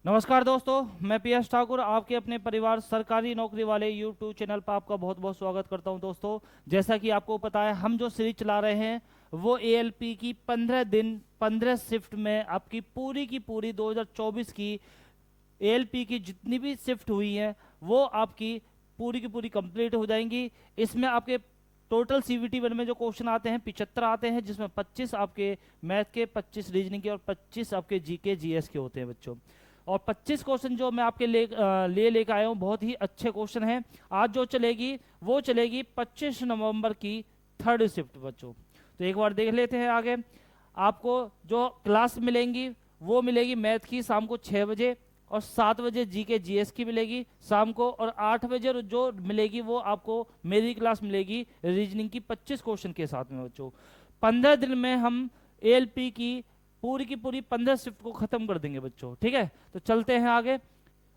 नमस्कार दोस्तों, मैं पीएस ठाकुर आपके अपने परिवार सरकारी नौकरी वाले यूट्यूब चैनल पर आपका बहुत बहुत स्वागत करता हूं। दोस्तों, जैसा कि आपको पता है, हम जो सीरीज चला रहे हैं वो एएलपी की 15 दिन 15 शिफ्ट में आपकी पूरी की पूरी 2024 की एएलपी की जितनी भी शिफ्ट हुई हैं वो आपकी पूरी की पूरी कंप्लीट हो जाएंगी। इसमें आपके टोटल सीवीटी वन में जो क्वेश्चन आते हैं 75 आते हैं, जिसमें 25 आपके मैथ के, 25 रीजनिंग के और 25 आपके जीके जीएस के होते हैं बच्चों। और 25 क्वेश्चन जो मैं आपके लेकर आया हूँ, बहुत ही अच्छे क्वेश्चन हैं। आज जो चलेगी वो चलेगी 25 नवंबर की थर्ड शिफ्ट बच्चों। तो एक बार देख लेते हैं आगे। आपको जो क्लास मिलेंगी वो मिलेगी मैथ की शाम को 6 बजे, और 7 बजे जीके जीएस की मिलेगी शाम को, और 8 बजे जो मिलेगी वो आपको मेरी क्लास मिलेगी रीजनिंग की 25 क्वेश्चन के साथ में बच्चों। 15 दिन में हम एएलपी की पूरी की पूरी 15 शिफ्ट को खत्म कर देंगे बच्चों। ठीक है, तो चलते हैं आगे।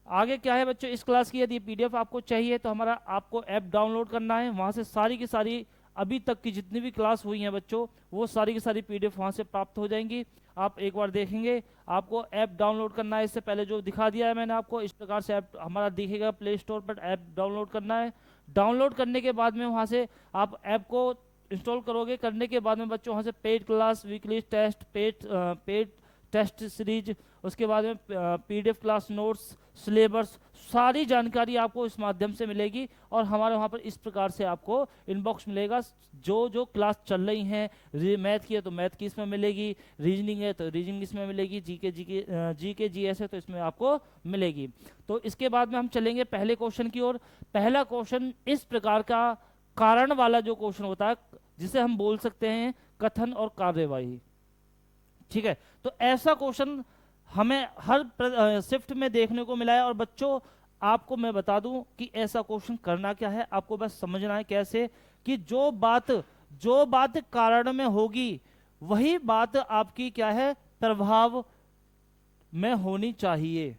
आगे क्या है बच्चों, इस क्लास की यदि पीडीएफ आपको चाहिए तो हमारा आपको ऐप डाउनलोड करना है। वहां से सारी की सारी अभी तक की जितनी भी क्लास हुई हैं बच्चों, वो सारी की सारी पीडीएफ वहां से प्राप्त हो जाएंगी। आप एक बार देखेंगे, आपको ऐप डाउनलोड करना है। इससे पहले जो दिखा दिया है मैंने आपको, इस प्रकार से ऐप हमारा दिखेगा प्ले स्टोर पर। ऐप डाउनलोड करना है। डाउनलोड करने के बाद में वहां से आप ऐप को इंस्टॉल करोगे। करने के बाद में बच्चों वहाँ से paid class, weekly test, paid test series, उसके बाद में पीडीएफ क्लास नोट्स, सिलेबस, सारी जानकारी आपको इस माध्यम से मिलेगी। और हमारे वहाँ पर इस प्रकार से आपको इनबॉक्स मिलेगा। जो जो क्लास चल रही हैं, मैथ की है तो मैथ की इसमें मिलेगी, रीजनिंग है तो रीजनिंग इसमें मिलेगी, जीके जीएस है तो इसमें आपको मिलेगी। तो इसके बाद में हम चलेंगे पहले क्वेश्चन की ओर। पहला क्वेश्चन इस प्रकार का कारण वाला जो क्वेश्चन होता है, जिसे हम बोल सकते हैं कथन और कार्यवाही। ठीक है, तो ऐसा क्वेश्चन हमें हर शिफ्ट में देखने को मिला है। और बच्चों, आपको मैं बता दूं कि ऐसा क्वेश्चन करना क्या है, आपको बस समझना है कैसे कि जो बात कारण में होगी वही बात आपकी क्या है, प्रभाव में होनी चाहिए।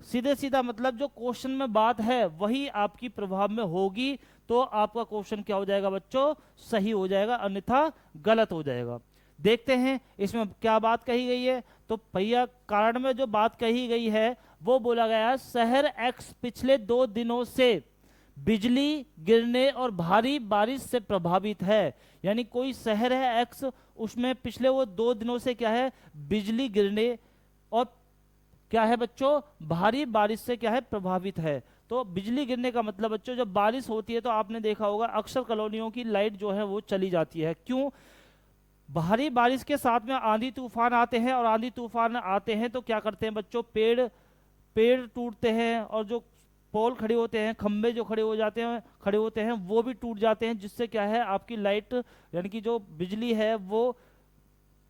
सीधे सीधा मतलब जो क्वेश्चन में बात है वही आपकी प्रभाव में होगी, तो आपका क्वेश्चन क्या हो जाएगा बच्चों, सही हो जाएगा, अन्यथा गलत हो जाएगा। देखते हैं इसमें क्या बात कही गई है। तो भैया, कारण में जो बात कही गई है वो बोला गया है, शहर एक्स पिछले 2 दिनों से बिजली गिरने और भारी बारिश से प्रभावित है। यानी कोई शहर है एक्स, उसमें पिछले वो 2 दिनों से क्या है, बिजली गिरने और क्या है बच्चों, भारी बारिश से क्या है, प्रभावित है। तो बिजली गिरने का मतलब बच्चों, जब बारिश होती है तो आपने देखा होगा अक्सर कॉलोनियों की लाइट जो है वो चली जाती है। क्यों? भारी बारिश के साथ में आंधी तूफान आते हैं, और आंधी तूफान आते हैं तो क्या करते हैं बच्चों, पेड़ पेड़ टूटते हैं, और जो पोल खड़े होते हैं, खंबे जो खड़े होते हैं वो भी टूट जाते हैं, जिससे क्या है, आपकी लाइट यानी कि जो बिजली है वो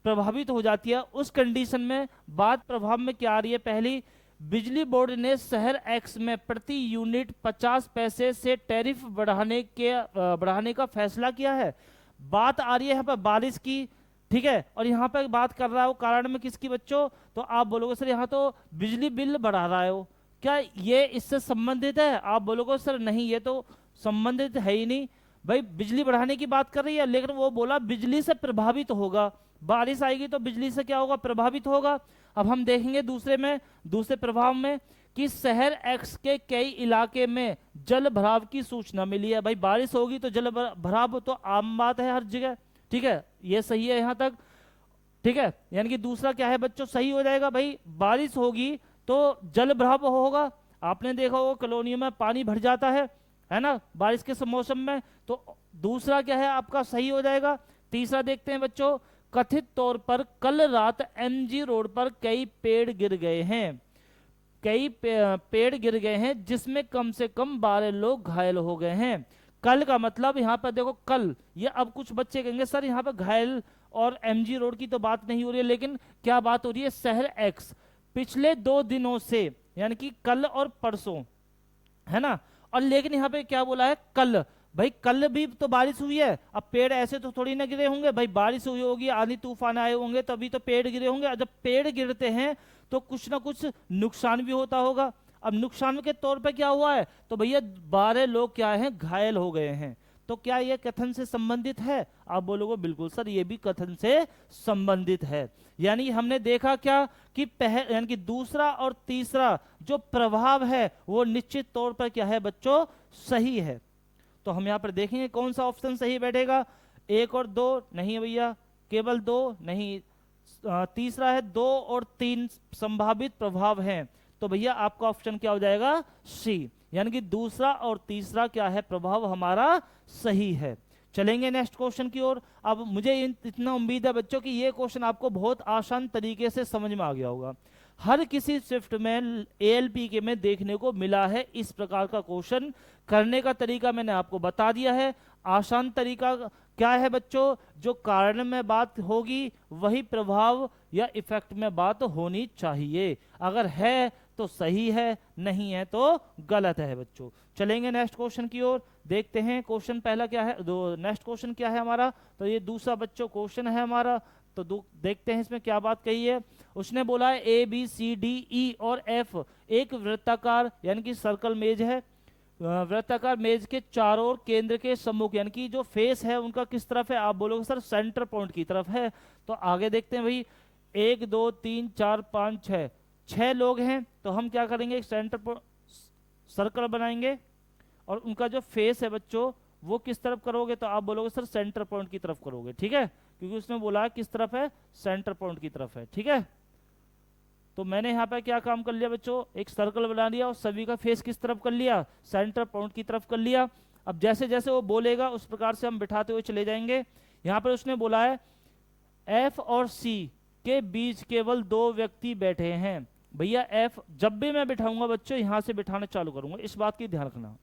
प्रभावित हो जाती है। उस कंडीशन में बात प्रभाव में क्या आ रही है, पहली, बिजली बोर्ड ने शहर एक्स में प्रति यूनिट 50 पैसे से टैरिफ बढ़ाने का फैसला किया है। बात आ रही है यहाँ पर बारिश की। ठीक है, और यहाँ पर बात कर रहा है वो कारण में किसकी बच्चों, तो आप बोलोगे सर यहाँ तो बिजली बिल बढ़ा रहा है, क्या ये इससे संबंधित है? आप बोलोगे सर नहीं, ये तो संबंधित है ही नहीं। भाई, बिजली बढ़ाने की बात कर रही है, लेकिन वो बोला बिजली से प्रभावित होगा, बारिश आएगी तो बिजली से क्या होगा, प्रभावित होगा। अब हम देखेंगे दूसरे प्रभाव में कि शहर एक्स के कई इलाके में जल भराव की सूचना मिली है। भाई, बारिश होगी तो जल भराव तो आम बात है हर जगह। ठीक है, ये सही है यहाँ तक। ठीक है, यानी कि दूसरा क्या है बच्चों, सही हो जाएगा। भाई, बारिश होगी तो जल भराव होगा। आपने देखा होगा कॉलोनियों में पानी भर जाता है ना, बारिश के मौसम में। तो दूसरा क्या है आपका, सही हो जाएगा। तीसरा देखते हैं बच्चों, कथित तौर पर कल रात एमजी रोड पर कई पेड़ गिर गए हैं। पेड़ गिर गए हैं जिसमें कम से कम 12 लोग घायल हो गए हैं। कल का मतलब यहाँ पर देखो, कल, ये अब कुछ बच्चे कहेंगे सर यहाँ पर घायल और एमजी रोड की तो बात नहीं हो रही है, लेकिन क्या बात हो रही है, शहर एक्स पिछले 2 दिनों से, यानी कि कल और परसों, है ना। और लेकिन यहाँ पे क्या बोला है, कल। भाई, कल भी तो बारिश हुई है। अब पेड़ ऐसे तो थोड़ी ना गिरे होंगे, भाई बारिश हुई होगी, आंधी तूफान आए होंगे तभी तो पेड़ गिरे होंगे। और जब पेड़ गिरते हैं तो कुछ ना कुछ नुकसान भी होता होगा। अब नुकसान के तौर पे क्या हुआ है, तो भैया 12 लोग क्या हैं, घायल हो गए हैं। तो क्या ये कथन से संबंधित है? आप बोलोगे बिल्कुल सर ये भी कथन से संबंधित है। यानी हमने देखा क्या कि यानी कि दूसरा और तीसरा जो प्रभाव है वो निश्चित तौर पर क्या है बच्चों, सही है। तो हम यहाँ पर देखेंगे कौन सा ऑप्शन सही बैठेगा। 1 और 2 नहीं है भैया, केवल 2 नहीं, तीसरा है 2 और 3 संभावित प्रभाव हैं। तो भैया आपका ऑप्शन क्या हो जाएगा, सी, यानी कि दूसरा और तीसरा क्या है प्रभाव हमारा सही है। चलेंगे नेक्स्ट क्वेश्चन की ओर। अब मुझे इतना उम्मीद है बच्चों कि ये क्वेश्चन आपको बहुत आसान तरीके से समझ में आ गया होगा। हर किसी शिफ्ट में एएलपी के में देखने को मिला है इस प्रकार का क्वेश्चन। करने का तरीका मैंने आपको बता दिया है। आसान तरीका क्या है बच्चों, जो कारण में बात होगी वही प्रभाव या इफेक्ट में बात होनी चाहिए। अगर है तो सही है, नहीं है तो गलत है बच्चों। चलेंगे नेक्स्ट क्वेश्चन की ओर, देखते हैं क्वेश्चन पहला क्या है, नेक्स्ट क्वेश्चन क्या है हमारा। तो ये दूसरा बच्चों क्वेश्चन है हमारा। तो देखते हैं इसमें क्या बात कही है। उसने बोला है ए बी सी डी ई और एफ एक वृत्ताकार यानी कि सर्कल मेज है। वृत्ताकार मेज के चारों ओर केंद्र के सम्मुख यानी कि जो फेस है उनका किस तरफ है, आप बोलोगे सर सेंटर पॉइंट की तरफ है। तो आगे देखते हैं भाई, 1 2 3 4 5 6 6 लोग हैं। तो हम क्या करेंगे, सेंटर सर्कल बनाएंगे और उनका जो फेस है बच्चों वो किस तरफ करोगे, तो आप बोलोगे सर सेंटर पॉइंट की तरफ करोगे, ठीक है, क्योंकि उसने बोला है किस तरफ है, सेंटर पॉइंट की तरफ है, ठीक है। तो मैंने यहाँ पे क्या काम कर लिया बच्चों, एक सर्कल बना लिया और सभी का फेस किस तरफ कर लिया, सेंटर पॉइंट की तरफ कर लिया। अब जैसे जैसे वो बोलेगा उस प्रकार से हम बिठाते हुए चले जाएंगे। यहाँ पर उसने बोला है एफ और सी के बीच केवल 2 व्यक्ति बैठे हैं। भैया एफ जब भी मैं बिठाऊंगा बच्चों यहाँ से बिठाना चालू करूंगा, इस बात की ध्यान रखना।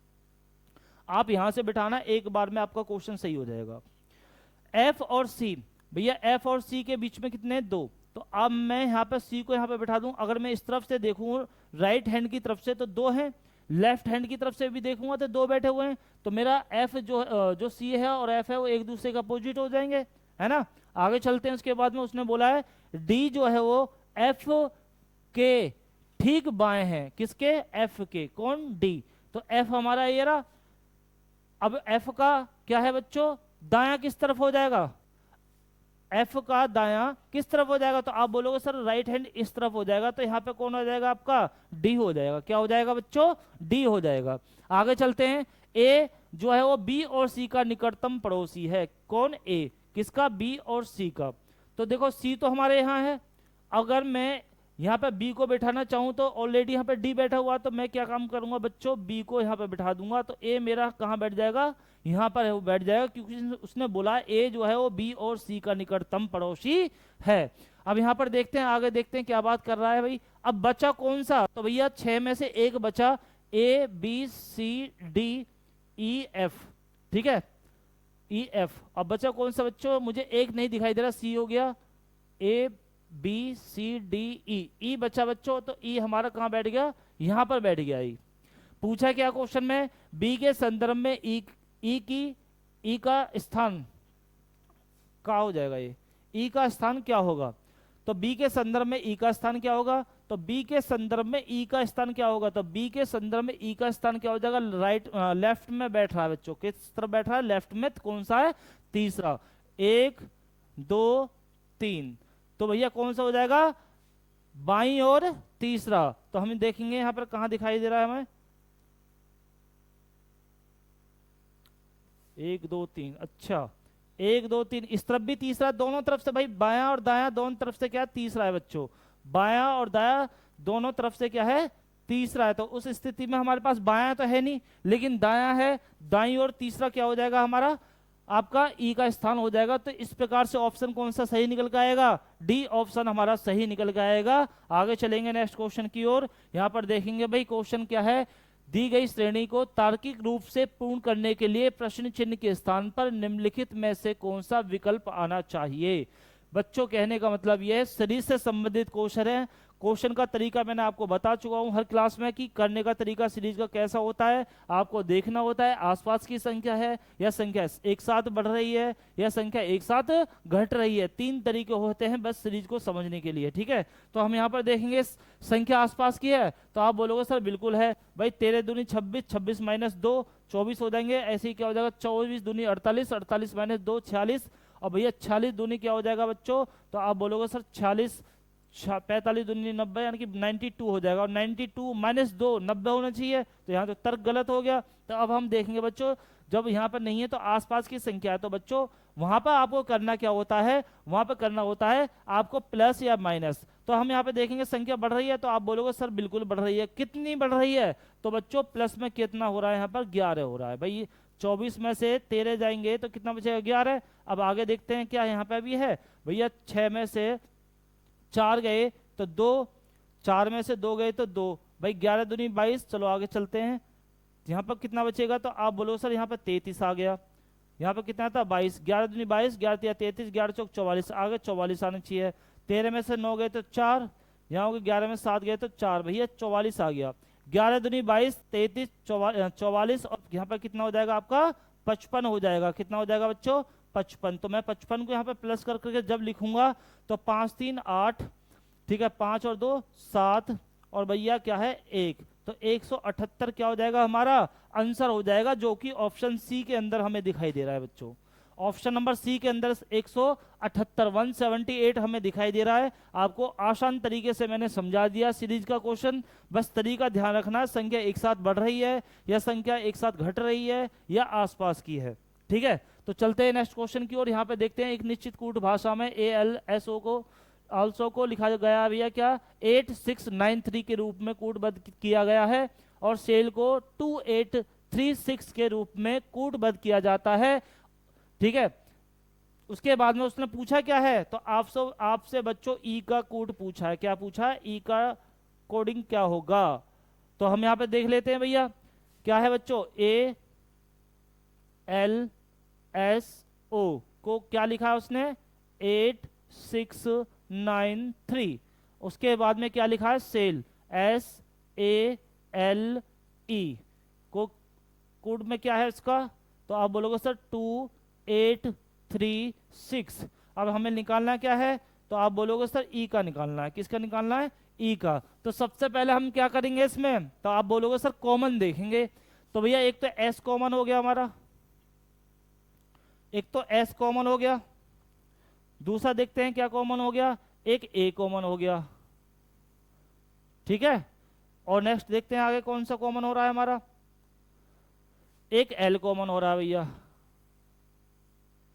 आप यहां से बिठाना, एक बार में आपका क्वेश्चन सही हो जाएगा। एफ और सी, भैया एफ और सी के बीच में कितने, 2। तो अब मैं यहाँ पे सी को यहाँ पे बिठा दूं। अगर मैं इस तरफ से देखूं राइट हैंड की तरफ से तो 2 हैं, लेफ्ट हैंड की तरफ से भी देखूंगा तो 2 बैठे हुए हैं। तो मेरा एफ जो सी है और एफ है वो एक दूसरे का अपोजिट हो जाएंगे, है ना। आगे चलते हैं। उसके बाद में उसने बोला है डी जो है वो एफ के ठीक बाएं है, किसके, एफ के, कौन, डी। तो एफ हमारा ये रहा। अब एफ का क्या है बच्चों, दायां किस तरफ हो जाएगा, एफ का दायां किस तरफ हो जाएगा, तो आप बोलोगे सर राइट हैंड इस तरफ हो जाएगा। तो यहाँ पे कौन हो जाएगा आपका, डी हो जाएगा। क्या हो जाएगा बच्चों, डी हो जाएगा। आगे चलते हैं। ए जो है वो बी और सी का निकटतम पड़ोसी है, कौन, ए, किसका, बी और सी का। तो देखो सी तो हमारे यहाँ है, अगर मैं यहाँ पे बी को बैठाना चाहूँ तो ऑलरेडी यहाँ पे डी बैठा हुआ, तो मैं क्या काम करूंगा बच्चों, बी को यहाँ पे बैठा दूंगा। तो ए मेरा कहाँ बैठ जाएगा, यहाँ पर है वो बैठ जाएगा, क्योंकि उसने बोला ए जो है वो बी और सी का निकटतम पड़ोसी है। अब यहाँ पर देखते हैं, आगे देखते हैं क्या बात कर रहा है भाई। अब बचा कौन सा, तो भैया 6 में से एक बचा, A B C D E F, ठीक है, ई एफ। अब बचा कौन सा बच्चों, मुझे एक नहीं दिखाई दे रहा, सी हो गया, ए बी सी डी ई, ई बचा बच्चों। तो ई हमारा कहां बैठ गया, यहां पर बैठ गया। ई पूछा क्या क्वेश्चन में, बी के संदर्भ में ई का स्थान क्या हो जाएगा, ये ई का स्थान क्या होगा। तो बी के संदर्भ में ई का स्थान क्या होगा, तो बी के संदर्भ में ई का स्थान क्या होगा, तो बी के संदर्भ में ई का स्थान क्या हो जाएगा, लेफ्ट में बैठ रहा है बच्चों, किस तरफ बैठ रहा है, लेफ्ट में। कौन सा है, तीसरा, 1 2 3। तो भैया कौन सा हो जाएगा, बाईं और तीसरा। तो हम देखेंगे यहां पर कहां दिखाई दे रहा है हमें, 1 2 3, अच्छा 1 2 3, इस तरफ भी तीसरा, दोनों तरफ से भाई, बायां और दायां दोनों तरफ से क्या है, तीसरा है बच्चों। बायां और दायां दोनों तरफ से क्या है, तीसरा है। तो उस स्थिति में हमारे पास बायां तो है नहीं, लेकिन दायां है, दाईं और तीसरा क्या हो जाएगा हमारा, आपका ई का स्थान हो जाएगा। तो इस प्रकार से ऑप्शन कौन सा सही निकल के आएगा, डी ऑप्शन हमारा सही निकल के आएगा। आगे चलेंगे नेक्स्ट क्वेश्चन की ओर। यहां पर देखेंगे भाई क्वेश्चन क्या है, दी गई श्रेणी को तार्किक रूप से पूर्ण करने के लिए प्रश्न चिन्ह के स्थान पर निम्नलिखित में से कौन सा विकल्प आना चाहिए। बच्चों कहने का मतलब यह है, शरीर से संबंधित क्वेश्चन है। क्वेश्चन का तरीका मैंने आपको बता चुका हूं हर क्लास में कि करने का तरीका सीरीज का कैसा होता है। आपको देखना होता है आसपास की संख्या है या संख्या एक साथ बढ़ रही है या संख्या एक साथ घट रही है, 3 तरीके होते हैं बस सीरीज को समझने के लिए, ठीक है। तो हम यहाँ पर देखेंगे संख्या आसपास की है, तो आप बोलोगे सर बिल्कुल है भाई, 13 दूनी 26, 26 - 2, 24 हो जाएंगे। ऐसे ही क्या हो जाएगा, 24 दूनी 48, 48 माइनस 2 46, और भैया 46 दूनी क्या हो जाएगा बच्चों, तो आप बोलोगे सर 46, 45 दूनी 90 यानी कि 92 हो जाएगा, और 92 माइनस 2 90 होना चाहिए, तो यहाँ तो तर्क गलत हो गया। तो अब हम देखेंगे बच्चों, जब यहाँ पर नहीं है तो आसपास की संख्या है, तो बच्चों वहां पर आपको करना क्या होता है, वहां पर करना होता है आपको प्लस या माइनस। तो हम यहाँ पे देखेंगे संख्या बढ़ रही है, तो आप बोलोगे सर बिल्कुल बढ़ रही है, कितनी बढ़ रही है, तो बच्चों प्लस में कितना हो रहा है, यहाँ पर 11 हो रहा है। भाई 24 में से 13 जाएंगे तो कितना बचेगा, 11। अब आगे देखते हैं क्या यहाँ पे भी है, भैया 6 में से 4 गए तो 2, 4 में से 2 गए तो 2, भाई 11 दूनी 22। चलो आगे चलते हैं, यहाँ पर कितना बचेगा, तो आप बोलो सर यहाँ पर 33 आ गया। यहाँ पर कितना था, 22, 11 दूनी 22, 11 तिया 33, 11 चौक 44, आगे 44 आना चाहिए। 13 में से 9 गए तो 4, यहाँ हो गया 11 में 7 गए तो 4, भैया 44 आ गया। 11 दूनी 22, 33, 44, और यहाँ पर कितना हो जाएगा आपका 55 हो जाएगा। कितना हो जाएगा बच्चों, 55। तो मैं 55 को यहाँ पे प्लस कर करके जब लिखूंगा तो 5 3 8, ठीक है, 5 और 2 7, और भैया क्या है 1, तो 178 क्या हो जाएगा हमारा आंसर हो जाएगा, जो कि ऑप्शन सी के अंदर हमें दिखाई दे रहा है बच्चों। ऑप्शन नंबर सी के अंदर 178 178 हमें दिखाई दे रहा है। आपको आसान तरीके से मैंने समझा दिया सीरीज का क्वेश्चन, बस तरीका ध्यान रखना, संख्या एक साथ बढ़ रही है या संख्या एक साथ घट रही है या आसपास की है, ठीक है। तो चलते हैं नेक्स्ट क्वेश्चन की ओर। यहाँ पे देखते हैं एक निश्चित कूट भाषा में ALSO को आल्सो को लिखा गया भैया क्या 8693 के रूप में कूटबद्ध किया गया है, और सेल को 2836 के रूप में कूटबद्ध किया जाता है, ठीक है। उसके बाद में उसने पूछा क्या है, तो आपसे बच्चों ई का कोड पूछा है। क्या पूछा है, ई का कोडिंग क्या होगा, तो हम यहां पे देख लेते हैं भैया क्या है बच्चों। ALSO को क्या लिखा है उसने 8693, उसके बाद में क्या लिखा है सेल SALE को कोड में क्या है इसका, तो आप बोलोगे सर 2836। अब हमें निकालना क्या है, तो आप बोलोगे सर ई का निकालना है। किसका निकालना है, ई का। तो सबसे पहले हम क्या करेंगे इसमें, तो आप बोलोगे सर कॉमन देखेंगे। तो भैया एक तो एस कॉमन हो गया हमारा, एक तो एस कॉमन हो गया, दूसरा देखते हैं क्या कॉमन हो गया, एक ए कॉमन हो गया, ठीक है। और नेक्स्ट देखते हैं आगे कौन सा कॉमन हो रहा है हमारा, एक एल कॉमन हो रहा है भैया,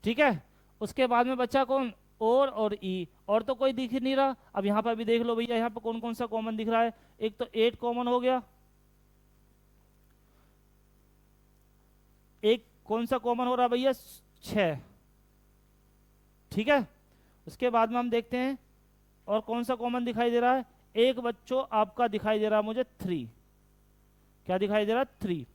ठीक है। उसके बाद में बच्चा कौन, और ई, और तो कोई दिख ही नहीं रहा। अब यहां पर भी देख लो भैया, यहां पर कौन कौन सा कॉमन दिख रहा है, एक तो 8 कॉमन हो गया, एक कौन सा कॉमन हो रहा है भैया 6, ठीक है। उसके बाद में हम देखते हैं और कौन सा कॉमन दिखाई दे रहा है, एक बच्चों आपका दिखाई दे रहा है मुझे 3, क्या दिखाई दे रहा है 3।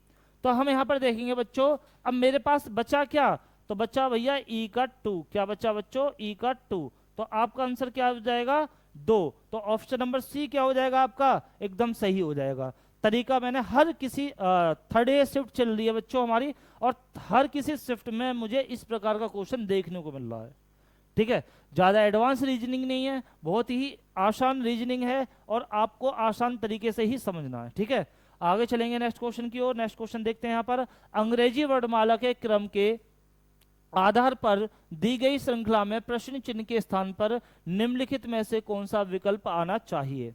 तो हम यहां पर देखेंगे बच्चों, अब मेरे पास बचा क्या, तो बच्चा भैया ई का 2, क्या बच्चा बच्चों ई का 2, तो आपका आंसर क्या हो जाएगा 2। तो ऑप्शन नंबर सी क्या हो जाएगा आपका एकदम सही हो जाएगा। तरीका मैंने हर किसी थर्ड ए शिफ्ट चल रही है बच्चों हमारी, और हर किसी शिफ्ट में मुझे इस प्रकार का क्वेश्चन देखने को मिल रहा है, ठीक है। ज्यादा एडवांस रीजनिंग नहीं है, बहुत ही आसान रीजनिंग है, और आपको आसान तरीके से ही समझना है, ठीक है। आगे चलेंगे नेक्स्ट क्वेश्चन की ओर। नेक्स्ट क्वेश्चन देखते हैं यहाँ पर, अंग्रेजी वर्णमाला के क्रम के आधार पर दी गई श्रृंखला में प्रश्न चिन्ह के स्थान पर निम्नलिखित में से कौन सा विकल्प आना चाहिए।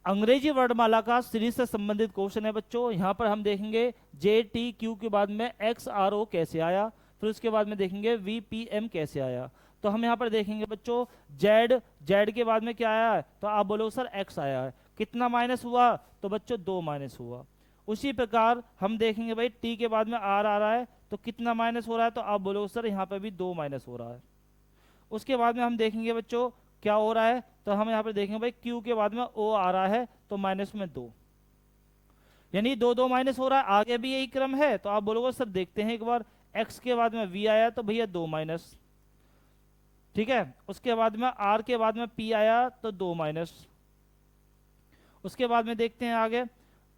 अंग्रेजी वर्णमाला का सीरीज से संबंधित क्वेश्चन है बच्चों। यहां पर हम देखेंगे JTQ के बाद में XRO कैसे आया, फिर उसके बाद में देखेंगे VPM कैसे आया। तो हम यहां पर देखेंगे बच्चों Z के बाद में क्या आया है, तो आप बोलो सर X आया है, कितना माइनस हुआ, तो बच्चों 2 माइनस हुआ। उसी प्रकार हम देखेंगे भाई T के बाद में R आ रहा है, तो कितना माइनस हो रहा है, तो आप बोलो सर यहाँ पे भी 2 माइनस हो रहा है। उसके बाद में हम देखेंगे बच्चों क्या हो रहा है, तो हम यहाँ पे देखेंगे भाई Q के बाद में O आ रहा है, तो माइनस में 2, यानी 2 माइनस हो रहा है। आगे भी यही क्रम है, तो आप बोलोगे सर देखते हैं एक बार, X के बाद में V आया तो भैया 2 माइनस, ठीक है। उसके बाद में R के बाद में P आया तो 2 माइनस। उसके बाद में देखते हैं आगे,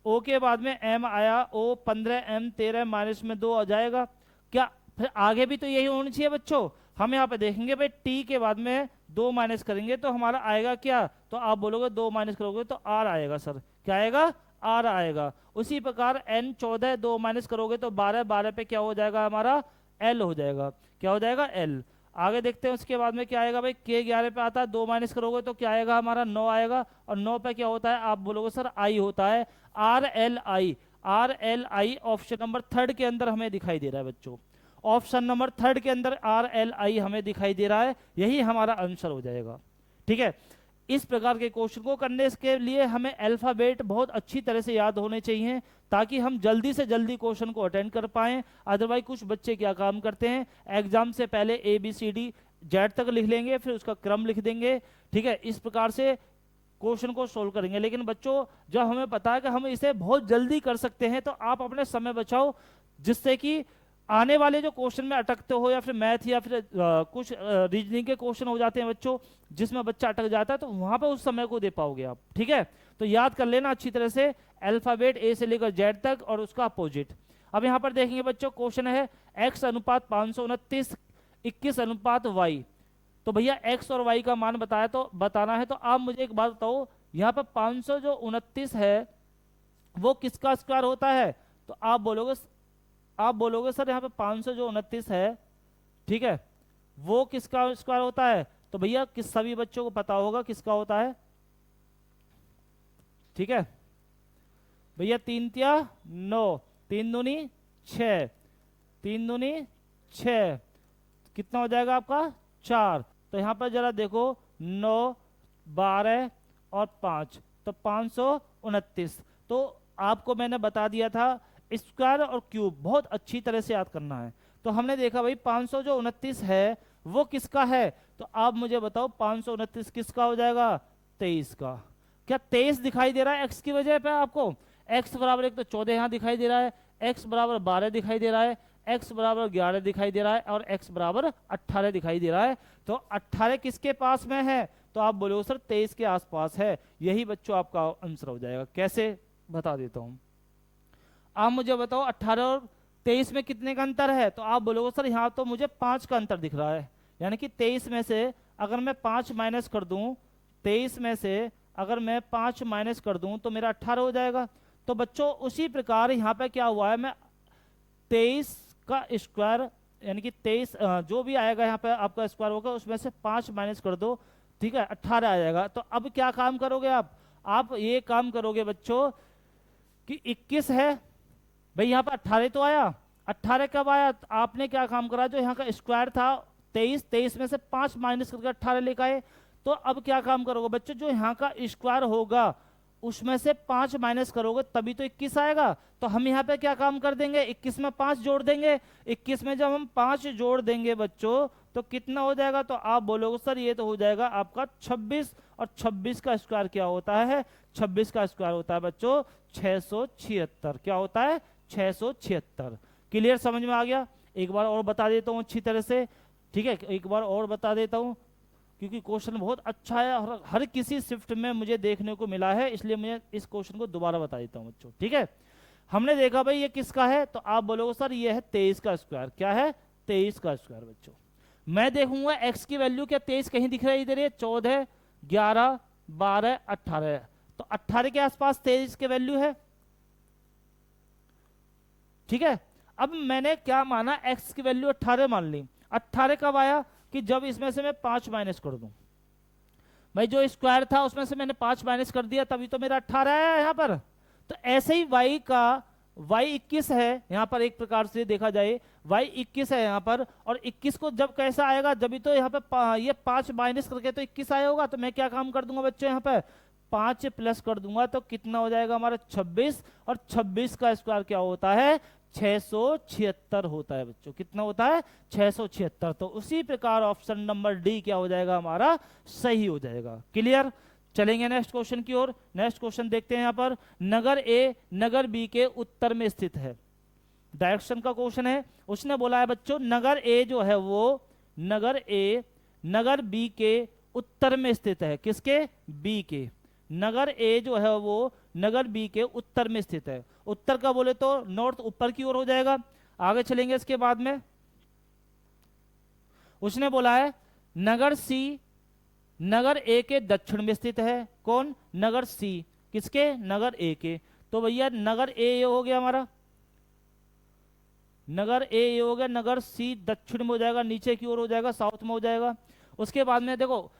O के बाद में M आया, O 15 M 13 माइनस में 2 आ जाएगा क्या, फिर आगे भी तो यही होनी चाहिए बच्चों। हम यहाँ पे देखेंगे भाई T के बाद में 2 माइनस करेंगे तो हमारा आएगा क्या, तो आप बोलोगे 2 माइनस करोगे तो आर आएगा सर, क्या आएगा, आर आएगा। उसी प्रकार n 14 2 माइनस करोगे तो 12, 12 पे क्या हो जाएगा हमारा l हो जाएगा, क्या हो जाएगा l। आगे देखते हैं उसके बाद में क्या आएगा भाई, k 11 पे आता है, 2 माइनस करोगे तो क्या आएगा हमारा 9 आएगा, और 9 पे क्या होता है, आप बोलोगे सर i होता है, R L I, R L I option number 3 के अंदर हमें दिखाई दे रहा है बच्चों, ऑप्शन नंबर 3 के अंदर आर एल आई हमें दिखाई दे रहा है, यही हमारा आंसर हो जाएगा। ठीक है, इस प्रकार के क्वेश्चन को करने के लिए हमें अल्फाबेट बहुत अच्छी तरह से याद होने चाहिए, ताकि हम जल्दी से जल्दी क्वेश्चन को अटेंड कर पाएं। अदरवाइज कुछ बच्चे क्या काम करते हैं, एग्जाम से पहले ABCD जेड तक लिख लेंगे, फिर उसका क्रम लिख देंगे। ठीक है, इस प्रकार से क्वेश्चन को सोल्व करेंगे, लेकिन बच्चों जब हमें पता है कि हम इसे बहुत जल्दी कर सकते हैं, तो आप अपने समय बचाओ, जिससे कि आने वाले जो क्वेश्चन में अटकते हो, या फिर मैथ या फिर कुछ रीजनिंग के क्वेश्चन हो जाते हैं बच्चों, जिसमें बच्चा अटक जाता है, तो वहां पे उस समय को दे पाओगे आप। ठीक है, तो याद कर लेना अच्छी तरह से अल्फाबेट A से लेकर Z तक और उसका अपोजिट। अब यहाँ पर देखेंगे बच्चों, क्वेश्चन है x अनुपात 529 21 अनुपात y। तो भैया x और y का मान बताया तो बताना है, तो आप मुझे एक बात बताओ, यहाँ पर 529 है वो किसका स्क्वायर होता है, तो आप बोलोगे सर यहाँ पे 529 है, ठीक है, वो किसका स्क्वायर होता है, तो भैया किस सभी बच्चों को पता होगा किसका होता है। ठीक है भैया, 3 तिया 9, 3 दूनी 6, 3 दूनी 6, कितना हो जाएगा आपका 4। तो यहाँ पर जरा देखो 9 12 और 5, तो 529। तो आपको मैंने बता दिया था स्क्वायर और क्यूब बहुत अच्छी तरह से याद करना है। तो हमने देखा भाई 529 है वो किसका है, तो आप मुझे बताओ 529 किसका हो जाएगा, 23 का। क्या 23 दिखाई दे रहा है x की वजह पे आपको, x बराबर एक तो 14 यहाँ दिखाई दे रहा है, x बराबर 12 दिखाई दे रहा है, x बराबर 11 दिखाई दे रहा है, और x बराबर 18 दिखाई दे रहा है। तो 18 किसके पास में है, तो आप बोलो सर 23 के आसपास है, यही बच्चों आपका आंसर हो जाएगा। कैसे बता देता हूं, आप मुझे बताओ 18 और 23 में कितने का अंतर है, तो आप बोलोगे सर यहाँ तो मुझे 5 का अंतर दिख रहा है, यानी कि 23 में से अगर मैं 5 माइनस कर दूं, 23 में से अगर मैं 5 माइनस कर दूं तो मेरा 18 हो जाएगा। तो बच्चों उसी प्रकार यहाँ पे क्या हुआ है, मैं 23 का स्क्वायर यानी कि 23 जो भी आएगा यहाँ पे आपका स्क्वायर होगा उसमें से 5 माइनस कर दो, ठीक है 18 आ जाएगा। तो अब क्या काम करोगे आप ये काम करोगे बच्चों कि 21 है भाई, यहाँ पर 18 तो आया, 18 कब आया, तो आपने क्या काम करा, जो यहाँ का स्क्वायर था 23 में से 5 माइनस करके 18 लेकर आए। तो अब क्या काम करोगे बच्चों, जो यहाँ का स्क्वायर होगा उसमें से 5 माइनस करोगे तभी तो 21 आएगा। तो हम यहाँ पे क्या काम कर देंगे, 21 में 5 जोड़ देंगे। 21 में जब हम 5 जोड़ देंगे बच्चों तो कितना हो जाएगा, तो आप बोलोगे सर ये तो हो जाएगा आपका 26, और 26 का स्क्वायर क्या होता है, 26 का स्क्वायर होता है बच्चों 676। क्या होता है 676। क्लियर, समझ में आ गया। एक बार और बता देता हूँ अच्छी तरह से, ठीक है एक बार और बता देता हूँ, क्योंकि क्वेश्चन बहुत अच्छा है और हर किसी शिफ्ट में मुझे देखने को मिला है, इसलिए मैं इस क्वेश्चन को दोबारा बता देता हूँ बच्चों। ठीक है, हमने देखा भाई ये किसका है, तो आप बोलोगे सर ये है 23 का स्क्वायर। क्या है 23 का स्क्वायर बच्चों। मैं देखूंगा x की वैल्यू, क्या 23 कहीं दिख रहा है, इधर 14 11 12 18, तो 18 के आसपास 23 की वैल्यू है। ठीक है, अब मैंने क्या माना, x की वैल्यू 18 मान ली। 18 कब आया, कि जब इसमें से मैं 5 माइनस कर दूं, भाई जो स्क्वायर था उसमें से मैंने 5 माइनस कर दिया तभी तो मेरा 18 आया यहाँ पर। तो ऐसे ही y का y 21 है यहाँ पर, एक प्रकार से देखा जाए y 21 है यहाँ पर, और 21 को जब कैसा आएगा, जब भी तो यहाँ पे ये 5 माइनस करके तो 21 आया होगा। तो मैं क्या काम कर दूंगा बच्चों, यहाँ पे 5 प्लस कर दूंगा तो कितना हो जाएगा हमारा 26, और 26 का स्क्वायर क्या होता है 676 होता है बच्चों। कितना होता है 676। तो उसी प्रकार ऑप्शन नंबर डी क्या हो जाएगा हमारा, सही हो जाएगा। क्लियर, चलेंगे नेक्स्ट क्वेश्चन की ओर। नेक्स्ट क्वेश्चन देखते हैं यहाँ पर, नगर ए नगर बी के उत्तर में स्थित है। डायरेक्शन का क्वेश्चन है। उसने बोला है बच्चों नगर ए जो है वो नगर ए नगर बी के उत्तर में स्थित है। किसके, बी के। नगर ए जो है वो नगर बी के उत्तर में स्थित है। उत्तर का बोले तो नॉर्थ ऊपर की ओर हो जाएगा। आगे चलेंगे इसके बाद में, उसने बोला है नगर सी नगर ए के दक्षिण में स्थित है। कौन? नगर सी। किसके? नगर ए के। तो भैया नगर ए ये हो गया हमारा, नगर ए ये हो गया, नगर सी दक्षिण में हो जाएगा, नीचे की ओर हो जाएगा, साउथ में हो जाएगा। उसके बाद में देखो,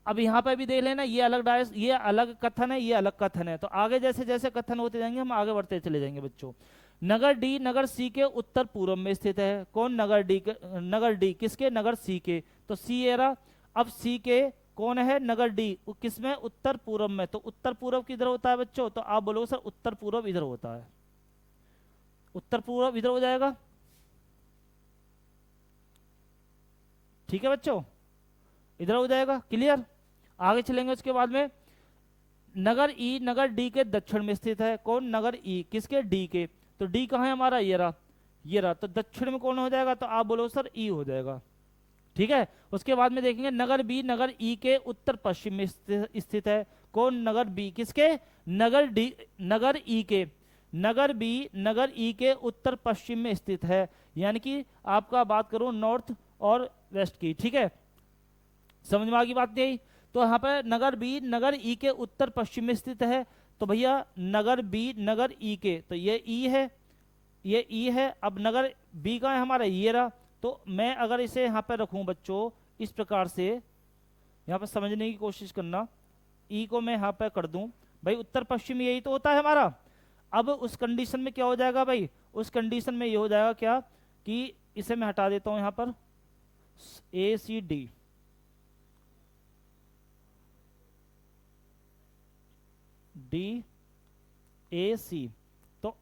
अब यहाँ पे भी देख लेना, ये अलग डायस, ये अलग कथन है, ये अलग कथन है। तो आगे जैसे जैसे कथन होते जाएंगे हम आगे बढ़ते चले जाएंगे बच्चों। नगर डी नगर सी के उत्तर पूर्व में स्थित है। कौन? नगर डी नगर डी किसके? नगर सी के। तो सी ये रहा। अब सी के कौन है? नगर डी किसमें? उत्तर पूर्व में। तो उत्तर पूर्व किधर होता है बच्चों? तो आप बोलोगे सर उत्तर पूर्व इधर होता है, उत्तर पूर्व इधर हो जाएगा। ठीक है बच्चों, इधर हो जाएगा। क्लियर? आगे चलेंगे। उसके बाद में नगर ई नगर डी के दक्षिण में स्थित है। कौन? नगर ई किसके? डी के। तो डी कहाँ है हमारा? ये रहा, ये रहा। तो दक्षिण में कौन हो जाएगा? तो आप बोलो सर ई हो जाएगा। ठीक है। उसके बाद में देखेंगे नगर बी नगर ई के उत्तर पश्चिम में स्थित है। कौन? नगर बी किसके? नगर डी नगर ई के। नगर बी नगर ई के उत्तर पश्चिम में स्थित है, यानी कि आपका बात करूं नॉर्थ और वेस्ट की। ठीक है, समझ में आ गई बात नहीं? तो यहाँ पर नगर बी नगर ई के उत्तर पश्चिम में स्थित है। तो भैया नगर बी नगर ई के, तो ये ई है, ये ई है। अब नगर बी का है हमारा, ये रहा। तो मैं अगर इसे यहाँ पर रखूं बच्चों इस प्रकार से, यहाँ पर समझने की कोशिश करना, ई को मैं यहाँ पर कर दूं, भाई उत्तर पश्चिम यही तो होता है हमारा। अब उस कंडीशन में क्या हो जाएगा भाई? उस कंडीशन में ये हो जाएगा क्या कि इसे मैं हटा देता हूं यहाँ पर, ए सी डी, डी ए सी। तो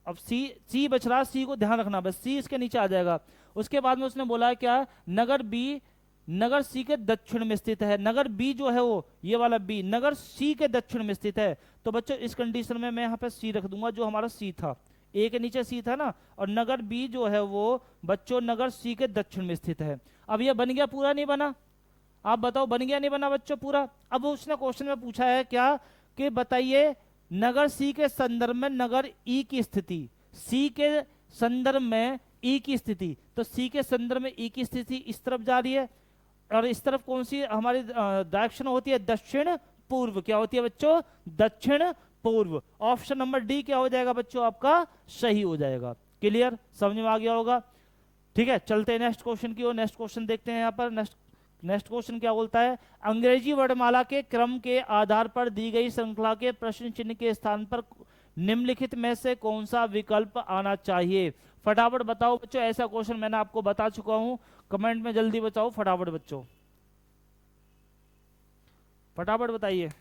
अब सी सी बच रहा, सी को ध्यान रखना, बस सी इसके नीचे आ जाएगा। उसके बाद में उसने बोला क्या? नगर बी नगर सी के दक्षिण में स्थित है। नगर बी जो है वो ये वाला बी नगर सी के दक्षिण में स्थित है। तो बच्चों इस कंडीशन में मैं यहाँ पे सी रख दूंगा, जो हमारा सी था, ए के नीचे सी था ना, और नगर बी जो है वो बच्चों नगर सी के दक्षिण में स्थित है। अब ये बन गया पूरा? नहीं बना? आप बताओ, बन गया नहीं बना बच्चों पूरा? अब उसने क्वेश्चन में पूछा है क्या कि बताइए नगर सी के संदर्भ में नगर ई की स्थिति, सी के संदर्भ में ई की स्थिति। तो सी के संदर्भ में ई की स्थिति इस तरफ जा रही है, और इस तरफ कौन सी हमारी डायरेक्शन होती है? दक्षिण पूर्व। क्या होती है बच्चों? दक्षिण पूर्व। ऑप्शन नंबर डी क्या हो जाएगा बच्चों? आपका सही हो जाएगा। क्लियर? समझ में आ गया होगा? ठीक है, चलते हैं नेक्स्ट क्वेश्चन की ओर। नेक्स्ट क्वेश्चन देखते हैं यहाँ पर। नेक्स्ट क्वेश्चन क्या बोलता है? अंग्रेजी वर्णमाला के क्रम के आधार पर दी गई श्रृंखला के प्रश्न चिन्ह के स्थान पर निम्नलिखित में से कौन सा विकल्प आना चाहिए? फटाफट बताओ बच्चों। ऐसा क्वेश्चन मैंने आपको बता चुका हूं, कमेंट में जल्दी बताओ फटाफट बच्चों, फटाफट बताइए।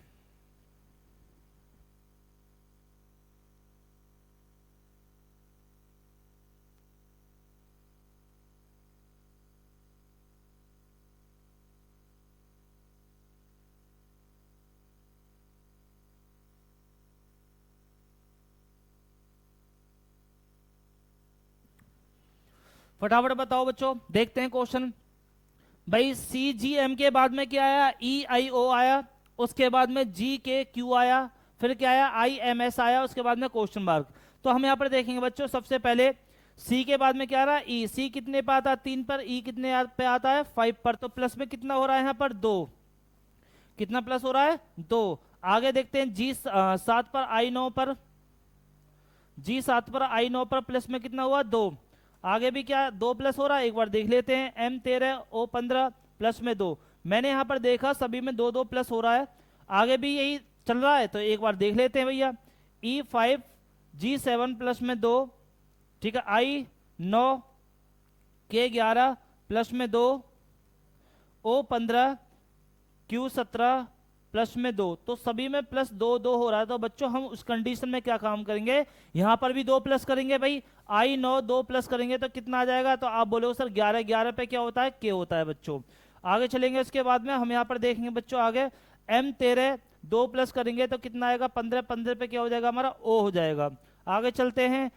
फटाफट बताओ बच्चों, देखते हैं क्वेश्चन। भाई सी जी एम के बाद में क्या आया? ई आई ओ आया, उसके बाद में जी के क्यू आया, फिर क्या आया? आई एम एस आया, उसके बाद में क्वेश्चन मार्क। तो हम यहाँ पर देखेंगे बच्चों, सबसे पहले सी के बाद में क्या आ रहा है? ई। सी कितने पे आता है? 3 पर। ई कितने पे आता है? 5 पर। तो प्लस में कितना हो रहा है यहाँ पर? 2। कितना प्लस हो रहा है? 2। आगे देखते हैं जी 7 पर, आई 9 पर, जी 7 पर, आई 9 पर, प्लस में कितना हुआ? 2। आगे भी क्या 2 प्लस हो रहा है? एक बार देख लेते हैं। एम 13 ओ 15 प्लस में 2। मैंने यहां पर देखा सभी में 2 2 प्लस हो रहा है, आगे भी यही चल रहा है, तो एक बार देख लेते हैं भैया। ई 5 जी 7 प्लस में 2, ठीक है, आई 9 के 11 प्लस में 2, ओ 15 क्यू 17 प्लस में 2। तो सभी में प्लस 2 2 हो रहा है। तो बच्चों हम उस कंडीशन में क्या काम करेंगे? यहां पर भी 2 प्लस करेंगे भाई। आई 9 2 प्लस करेंगे तो कितना आ जाएगा? तो आप बोलो सर 11 11 पे क्या होता है? के होता है बच्चों। आगे चलेंगे, उसके बाद में हम यहाँ पर देखेंगे बच्चों आगे, एम 13 2 प्लस करेंगे तो कितना आएगा? 15 15 पे क्या हो जाएगा हमारा? ओ हो जाएगा। आगे चलते हैं,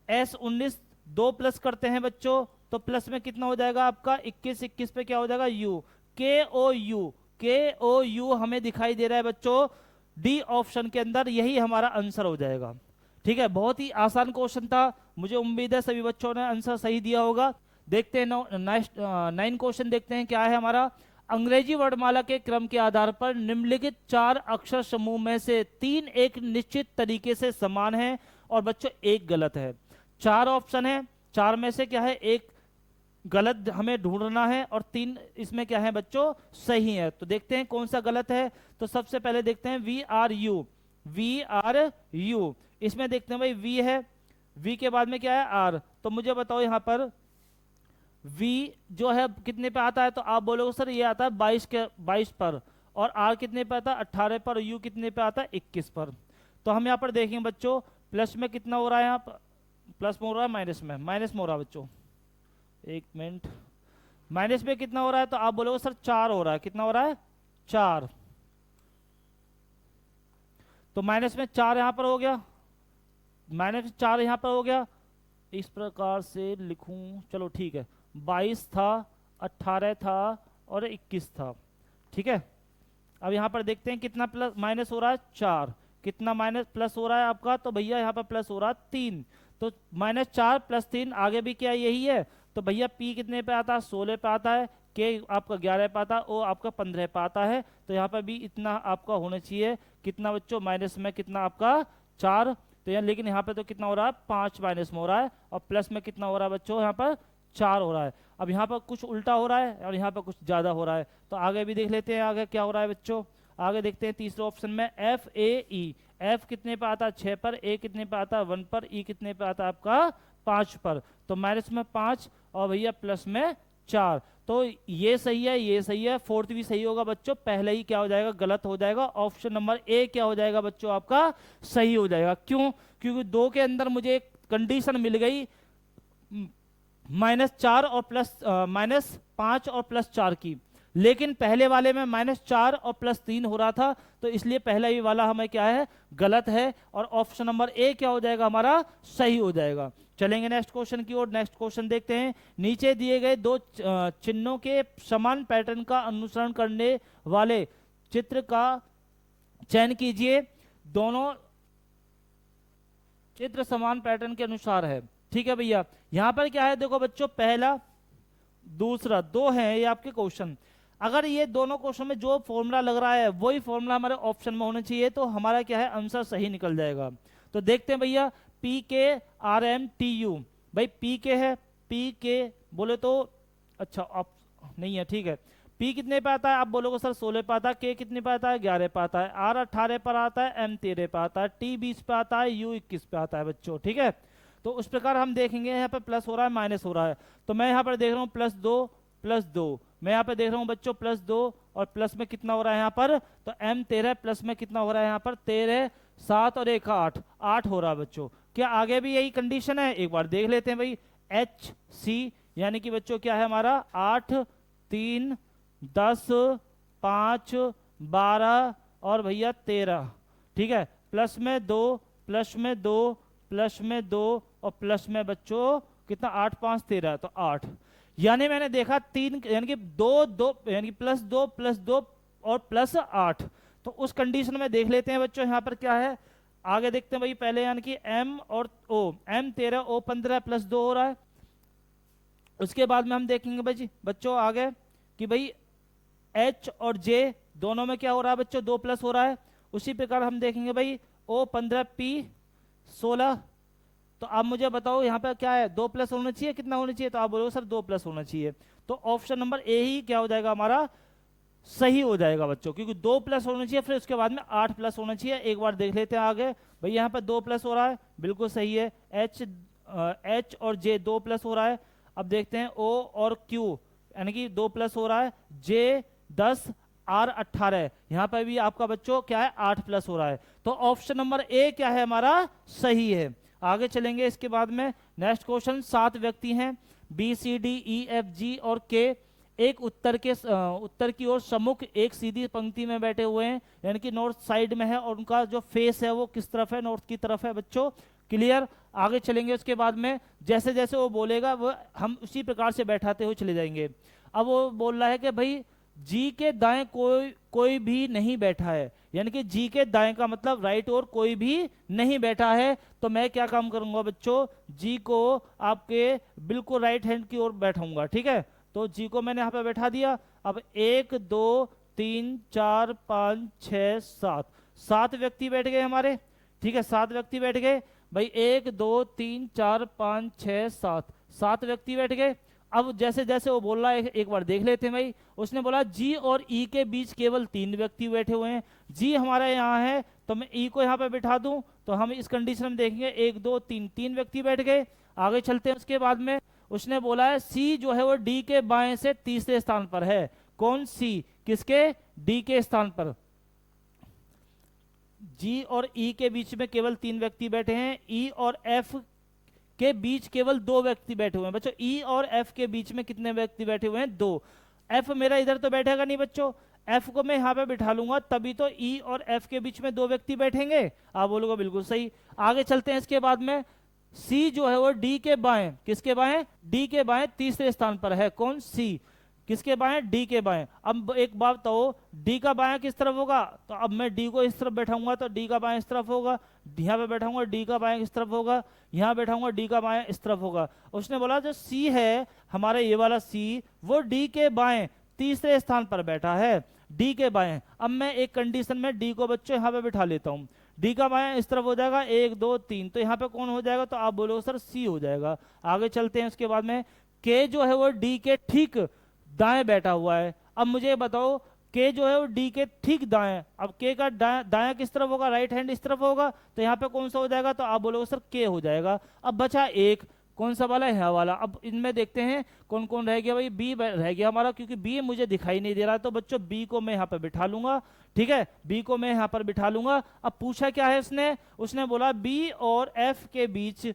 एस 19 2 प्लस करते हैं बच्चों, तो प्लस में कितना हो जाएगा आपका? 21 21 पे क्या हो जाएगा? यू। के ओ यू, के ओ यू हमें दिखाई दे रहा है बच्चों डी ऑप्शन के अंदर, यही हमारा आंसर हो जाएगा। ठीक है, बहुत ही आसान क्वेश्चन था, मुझे उम्मीद है सभी बच्चों ने आंसर सही दिया होगा। देखते हैं 9 क्वेश्चन देखते हैं क्या है हमारा। अंग्रेजी वर्णमाला के क्रम के आधार पर निम्नलिखित 4 अक्षर समूह में से 3 एक निश्चित तरीके से समान है और बच्चों एक गलत है। 4 ऑप्शन है, 4 में से क्या है एक गलत हमें ढूंढना है और 3 इसमें क्या है बच्चों सही है। तो देखते हैं कौन सा गलत है। तो सबसे पहले देखते हैं V R U, V R U, इसमें देखते हैं भाई वी है, वी के बाद में क्या है आर। तो मुझे बताओ यहां पर v जो है कितने पे आता है, तो आप बोलोगे सर ये आता है 22 पर, और r कितने पे आता है 18 पर, u कितने पे आता है 21 पर। तो हम यहाँ पर देखेंगे बच्चों प्लस में कितना हो रहा है, यहाँ पर प्लस में हो रहा है माइनस में, माइनस में हो रहा है बच्चों, एक मिनट, माइनस में कितना हो रहा है, तो आप बोलोगे सर 4 हो रहा है, कितना हो रहा है 4, तो माइनस में 4 यहाँ पर हो गया, माइनस 4 यहाँ पर हो गया, इस प्रकार से लिखूं, चलो ठीक है 22 था, 18 था और 21 था, ठीक है। अब यहाँ पर देखते हैं कितना प्लस माइनस हो रहा है 4, कितना माइनस प्लस हो रहा है आपका, तो भैया यहाँ पर प्लस हो रहा है 3, तो -4 + 3 आगे भी क्या यही है, तो भैया P कितने पे आता है 16 पे आता है, K आपका 11 पे आता है, O आपका 15 पे आता है। तो यहाँ पर भी इतना आपका होना चाहिए, कितना बच्चों माइनस में कितना आपका 4, तो यहाँ लेकिन यहाँ पे तो कितना हो रहा है 5 माइनस में हो रहा है, और प्लस में कितना हो रहा है बच्चों यहाँ पर 4 हो रहा है। अब यहाँ पर कुछ उल्टा हो रहा है और यहाँ पर कुछ ज़्यादा हो रहा है, तो आगे भी देख लेते हैं आगे क्या हो रहा है बच्चों। आगे देखते हैं तीसरे ऑप्शन में एफ ए ई, एफ कितने पे आता है 6 पर, ए कितने पे आता है 1 पर, ई कितने पे आता है आपका 5 पर, तो माइनस में 5 और भैया प्लस में 4, तो ये सही है, ये सही है, फोर्थ भी सही होगा बच्चों, पहले ही क्या हो जाएगा गलत हो जाएगा, ऑप्शन नंबर ए क्या हो जाएगा बच्चों आपका सही हो जाएगा। क्यों? क्योंकि 2 के अंदर मुझे एक कंडीशन मिल गई -4 और -5 और +4 की, लेकिन पहले वाले में -4 और +3 हो रहा था, तो इसलिए पहला ही वाला हमें क्या है गलत है, और ऑप्शन नंबर ए क्या हो जाएगा हमारा सही हो जाएगा। चलेंगे नेक्स्ट क्वेश्चन की ओर। नेक्स्ट क्वेश्चन देखते हैं, नीचे दिए गए 2 चिन्हों के समान पैटर्न का अनुसरण करने वाले चित्र का चयन कीजिए, दोनों चित्र समान पैटर्न के अनुसार है, ठीक है भैया। यहां पर क्या है देखो बच्चों, पहला दूसरा 2 है ये आपके क्वेश्चन, अगर ये दोनों क्वेश्चन में जो फॉर्मूला लग रहा है वही फॉर्मूला हमारे ऑप्शन में होना चाहिए, तो हमारा क्या है आंसर सही निकल जाएगा। तो देखते हैं भैया पी के आर एम टी यू, भाई पी के है, पी के बोले तो अच्छा आप नहीं है, ठीक है। पी कितने पे आता है, आप बोलोगे सर 16 पे आता है, के कितने पे आता है 11 पे आता है, आर 18 पर आता है, एम 13 पे आता है, टी 20 पे आता है, यू 21 पे आता है बच्चों, ठीक है। तो उस प्रकार हम देखेंगे यहाँ पे प्लस हो रहा है माइनस हो रहा है, तो मैं यहाँ पर देख रहा हूँ +2, मैं यहाँ पे देख रहा हूँ बच्चों +2 और प्लस में कितना हो रहा है यहाँ पर, तो m13 प्लस में कितना हो रहा है यहाँ पर 13, 7 और 1 8, 8 हो रहा है बच्चों। क्या आगे भी यही कंडीशन है, एक बार देख लेते हैं भाई, एच सी यानी कि बच्चों क्या है हमारा 8, 3, 10, 5, 12 और भैया 13, ठीक है, प्लस में 2, प्लस में 2, प्लस में 2 और प्लस में बच्चों कितना 8, 5, 13, तो 8, यानी मैंने देखा 3 यानी कि 2 यानी कि +2 और +8, तो उस कंडीशन में देख लेते हैं बच्चों यहाँ पर क्या है, आगे देखते हैं भाई पहले यानी कि m और o, m13 o 15 +2 हो रहा है। उसके बाद में हम देखेंगे भाई बच्चों आगे कि भाई h और j दोनों में क्या हो रहा है बच्चों 2+ हो रहा है। उसी प्रकार हम देखेंगे भाई o 15 p 16, तो आप मुझे बताओ यहाँ पे क्या है 2+ होना चाहिए, कितना होना चाहिए, तो आप बोलोगे सर 2+ होना चाहिए, तो ऑप्शन नंबर ए ही क्या हो जाएगा हमारा सही हो जाएगा बच्चों, क्योंकि 2+ होना चाहिए, फिर उसके बाद में 8+ होना चाहिए। एक बार देख लेते हैं आगे भाई यहाँ पे 2+ हो रहा है, बिल्कुल सही है, एच और जे 2+ हो रहा है। अब देखते हैं ओ और क्यू यानी कि 2+ हो रहा है, जे 10 आर 18, यहाँ पर भी आपका बच्चों क्या है 8+ हो रहा है, तो ऑप्शन नंबर ए क्या है हमारा सही है। आगे चलेंगे इसके बाद में नेक्स्ट क्वेश्चन, 7 व्यक्ति हैं B C D E F G और के, एक उत्तर की ओर सम्मुख एक सीधी पंक्ति में बैठे हुए हैं, यानी कि नॉर्थ साइड में है और उनका जो फेस है वो किस तरफ है, नॉर्थ की तरफ है बच्चों, क्लियर। आगे चलेंगे उसके बाद में जैसे जैसे वो बोलेगा वो हम उसी प्रकार से बैठाते हुए चले जाएंगे। अब वो बोल रहा है कि भाई जी के दाएं कोई भी नहीं बैठा है, यानी कि जी के दाएं का मतलब राइट और कोई भी नहीं बैठा है, तो मैं क्या काम करूंगा बच्चों, जी को आपके बिल्कुल राइट हैंड की ओर बैठाऊंगा, ठीक है। तो जी को मैंने यहाँ पे बैठा दिया। अब 1 2 3 4 5 6 7, 7 व्यक्ति बैठ गए हमारे। ठीक है, 7 व्यक्ति बैठ गए भाई, 1 2 3 4 5 6 7, 7 व्यक्ति बैठ गए। अब जैसे जैसे वो बोल रहा है एक बार देख लेते हैं भाई। उसने बोला जी और ई के बीच केवल 3 व्यक्ति बैठे हुए हैं। जी हमारा यहाँ है तो मैं ई को यहाँ पे बिठा दूं, तो हम इस कंडीशन में देखेंगे 1 2 3, 3 व्यक्ति बैठ गए। आगे चलते हैं, उसके बाद में उसने बोला है सी जो है वो डी के बाएं से तीसरे स्थान पर है। कौन? सी किसके? डी के स्थान पर। जी और ई के बीच में केवल 3 व्यक्ति बैठे हैं, ई और एफ के बीच केवल 2 व्यक्ति बैठे हुए हैं। बच्चों ई और एफ के बीच में कितने व्यक्ति बैठे हुए हैं? 2। एफ मेरा इधर तो बैठेगा नहीं बच्चों, एफ को मैं यहां पे बिठा लूंगा तभी तो ई और एफ के बीच में 2 व्यक्ति बैठेंगे। आप बोलोगे बिल्कुल सही। आगे चलते हैं, इसके बाद में सी जो है वो डी के बाएं, किसके बाएं? डी के बाएं तीसरे स्थान पर है। कौन? सी किसके बाएं? डी के बाएं। अब एक बात तो डी का बायां किस तरफ होगा? तो अब मैं डी को इस तरफ बैठाऊंगा तो डी का बायां इस तरफ होगा, यहाँ पे बैठाऊंगा डी का बायां इस तरफ होगा, यहाँ बैठाऊंगा डी का बायां इस तरफ होगा। उसने बोला जो सी है हमारा, ये वाला सी, वो डी के बाएं तीसरे स्थान पर बैठा है, डी के बाएं। अब मैं एक कंडीशन में डी को बच्चों यहाँ पे बिठा लेता हूँ, डी का बायां इस तरफ हो जाएगा 1 2 3, तो यहाँ पे कौन हो जाएगा? तो आप बोलोगे सर सी हो जाएगा। आगे चलते हैं, उसके बाद में के जो है वो डी के ठीक दाएं बैठा हुआ है। अब मुझे बताओ के जो है वो डी के ठीक दाएं, अब के का दायां किस तरफ होगा? राइट हैंड इस तरफ होगा, तो यहाँ पे कौन सा हो जाएगा? तो आप बोलोगे सर के हो जाएगा। अब बचा एक, कौन सा वाला है? वाला। अब इनमें देखते हैं कौन कौन रह गया भाई। बी रह गया हमारा, क्योंकि बी मुझे दिखाई नहीं दे रहा, तो बच्चों बी को मैं यहाँ पर बिठा लूंगा। ठीक है, बी को मैं यहाँ पर बिठा लूंगा। अब पूछा क्या है उसने बोला बी और एफ के बीच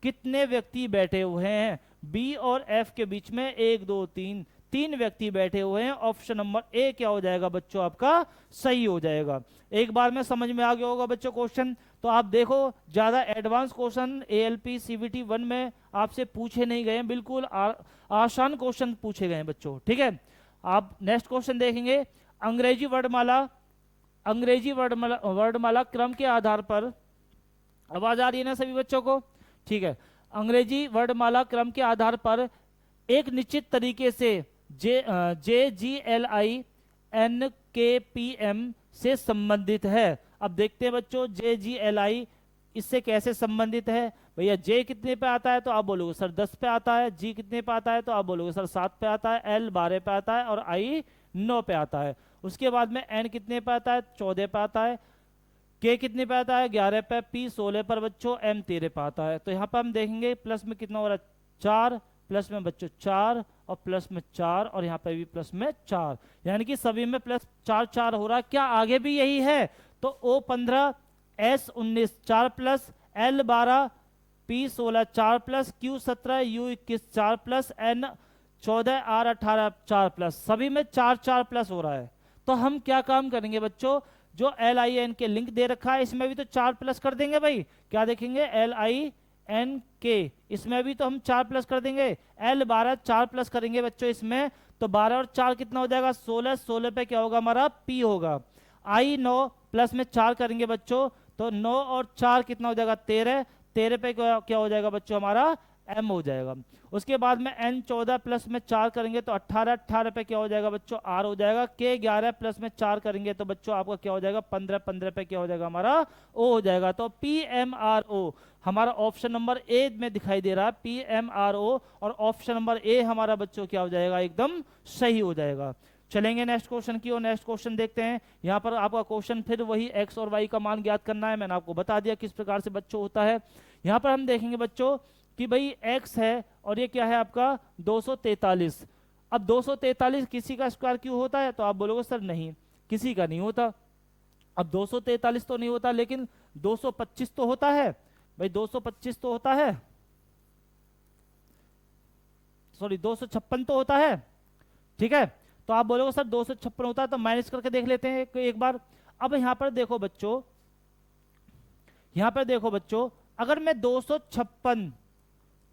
कितने व्यक्ति बैठे हुए हैं? बी और एफ के बीच में 1 2 3, 3 व्यक्ति बैठे हुए हैं। ऑप्शन नंबर ए क्या हो जाएगा बच्चों? आपका सही हो जाएगा। एक बार में समझ में आ गया होगा बच्चों क्वेश्चन। तो आप देखो ज्यादा एडवांस क्वेश्चन एएलपी सीबीटी 1 में आपसे पूछे नहीं गए, बिल्कुल आसान क्वेश्चन पूछे गए हैं बच्चों। ठीक है, आप नेक्स्ट क्वेश्चन देखेंगे। अंग्रेजी वर्णमाला क्रम के आधार पर, आवाज आ रही है ना सभी बच्चों को? ठीक है, अंग्रेजी वर्णमाला क्रम के आधार पर एक निश्चित तरीके से JGLI-NKPM से संबंधित है। अब देखते हैं बच्चों JGLI इससे कैसे संबंधित है। भैया J कितने पे आता है? तो आप बोलोगे सर 10 पे आता है। G कितने पे आता है? तो आप बोलोगे सर 7 पे आता है। L 12 पे आता है और I 9 पे आता है। उसके बाद में N कितने पे आता है? 14 पे आता है। K कितने पे आता है? 11 पे। P 16 पर बच्चों। M 13 पे आता है। तो यहाँ पर हम देखेंगे प्लस में कितना हो रहा है? 4, प्लस में बच्चों 4 और प्लस में 4, और यहाँ पे भी प्लस में 4, यानी कि सभी में प्लस 4 4 हो रहा है। क्या आगे भी यही है? तो O 15, S 19 4 plus, L 12, P 16 4 plus, Q 17, U 21 4 plus, N 14, R 18 4 plus, सभी में 4 4 प्लस हो रहा है। तो हम क्या काम करेंगे बच्चों? जो LIN के लिंक दे रखा है इसमें भी तो 4 प्लस कर देंगे भाई। क्या देखेंगे? LINK, इसमें भी तो हम 4 प्लस कर देंगे। L 12 4 प्लस करेंगे बच्चों इसमें, तो 12 और 4 कितना हो जाएगा? 16, 16 पे क्या होगा हमारा? P होगा। I 9 प्लस में 4 करेंगे बच्चों, तो 9 और 4 कितना हो जाएगा? 13, 13 पे क्या हो जाएगा बच्चों? हमारा M हो जाएगा। उसके बाद में N 14 प्लस में 4 करेंगे तो 18, 18 पे क्या हो जाएगा बच्चों? R हो जाएगा। K 11 प्लस में 4 करेंगे तो बच्चों आपका क्या हो जाएगा? 15, 15 पे क्या हो जाएगा हमारा? O हो जाएगा। तो PMRO हमारा ऑप्शन नंबर ए में दिखाई दे रहा है, PMRO, और ऑप्शन नंबर ए हमारा बच्चों क्या हो जाएगा? एकदम सही हो जाएगा। चलेंगे नेक्स्ट क्वेश्चन की और नेक्स्ट क्वेश्चन देखते हैं। यहाँ पर आपका क्वेश्चन फिर वही x और y का मान ज्ञात करना है। मैंने आपको बता दिया किस प्रकार से बच्चों होता है। यहाँ पर हम देखेंगे बच्चों कि भाई x है और ये क्या है आपका? 243। अब 243 किसी का स्क्वायर क्यों होता है? तो आप बोलोगे सर नहीं, किसी का नहीं होता। अब 243 तो नहीं होता, लेकिन 225 तो होता है भाई। 225 तो होता है, सॉरी 256 तो होता है। ठीक है, तो आप बोलोगे सर 256 होता है, तो माइनस करके देख लेते हैं एक बार। अब यहां पर देखो बच्चों, यहां पर देखो बच्चों, अगर मैं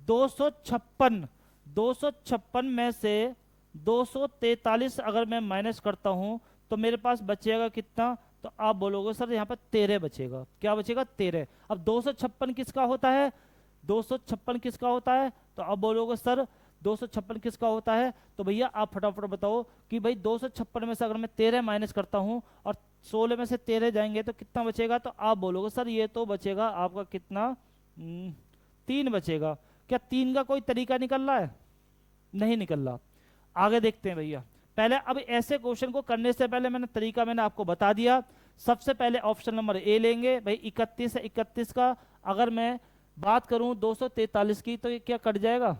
256 में से 243 अगर मैं माइनस करता हूं तो मेरे पास बचेगा कितना? तो आप बोलोगे सर यहाँ पर 13 बचेगा। क्या बचेगा? 13। अब 256 किसका होता है? 256 किसका होता है? तो आप बोलोगे सर 256 किसका होता है? तो भैया आप फटाफट बताओ कि भाई 256 में से अगर मैं 13 माइनस करता हूं और 16 में से 13 जाएंगे तो कितना बचेगा? तो आप बोलोगे सर ये तो बचेगा आपका कितना, 3 बचेगा। क्या 3 का कोई तरीका निकल रहा है? नहीं निकल रहा। आगे देखते हैं भैया। पहले अब ऐसे क्वेश्चन को करने से पहले मैंने तरीका मैंने आपको बता दिया। सबसे पहले ऑप्शन नंबर ए लेंगे भाई, 31 है, 31 का अगर मैं बात करूं 243 की तो ये क्या कट जाएगा?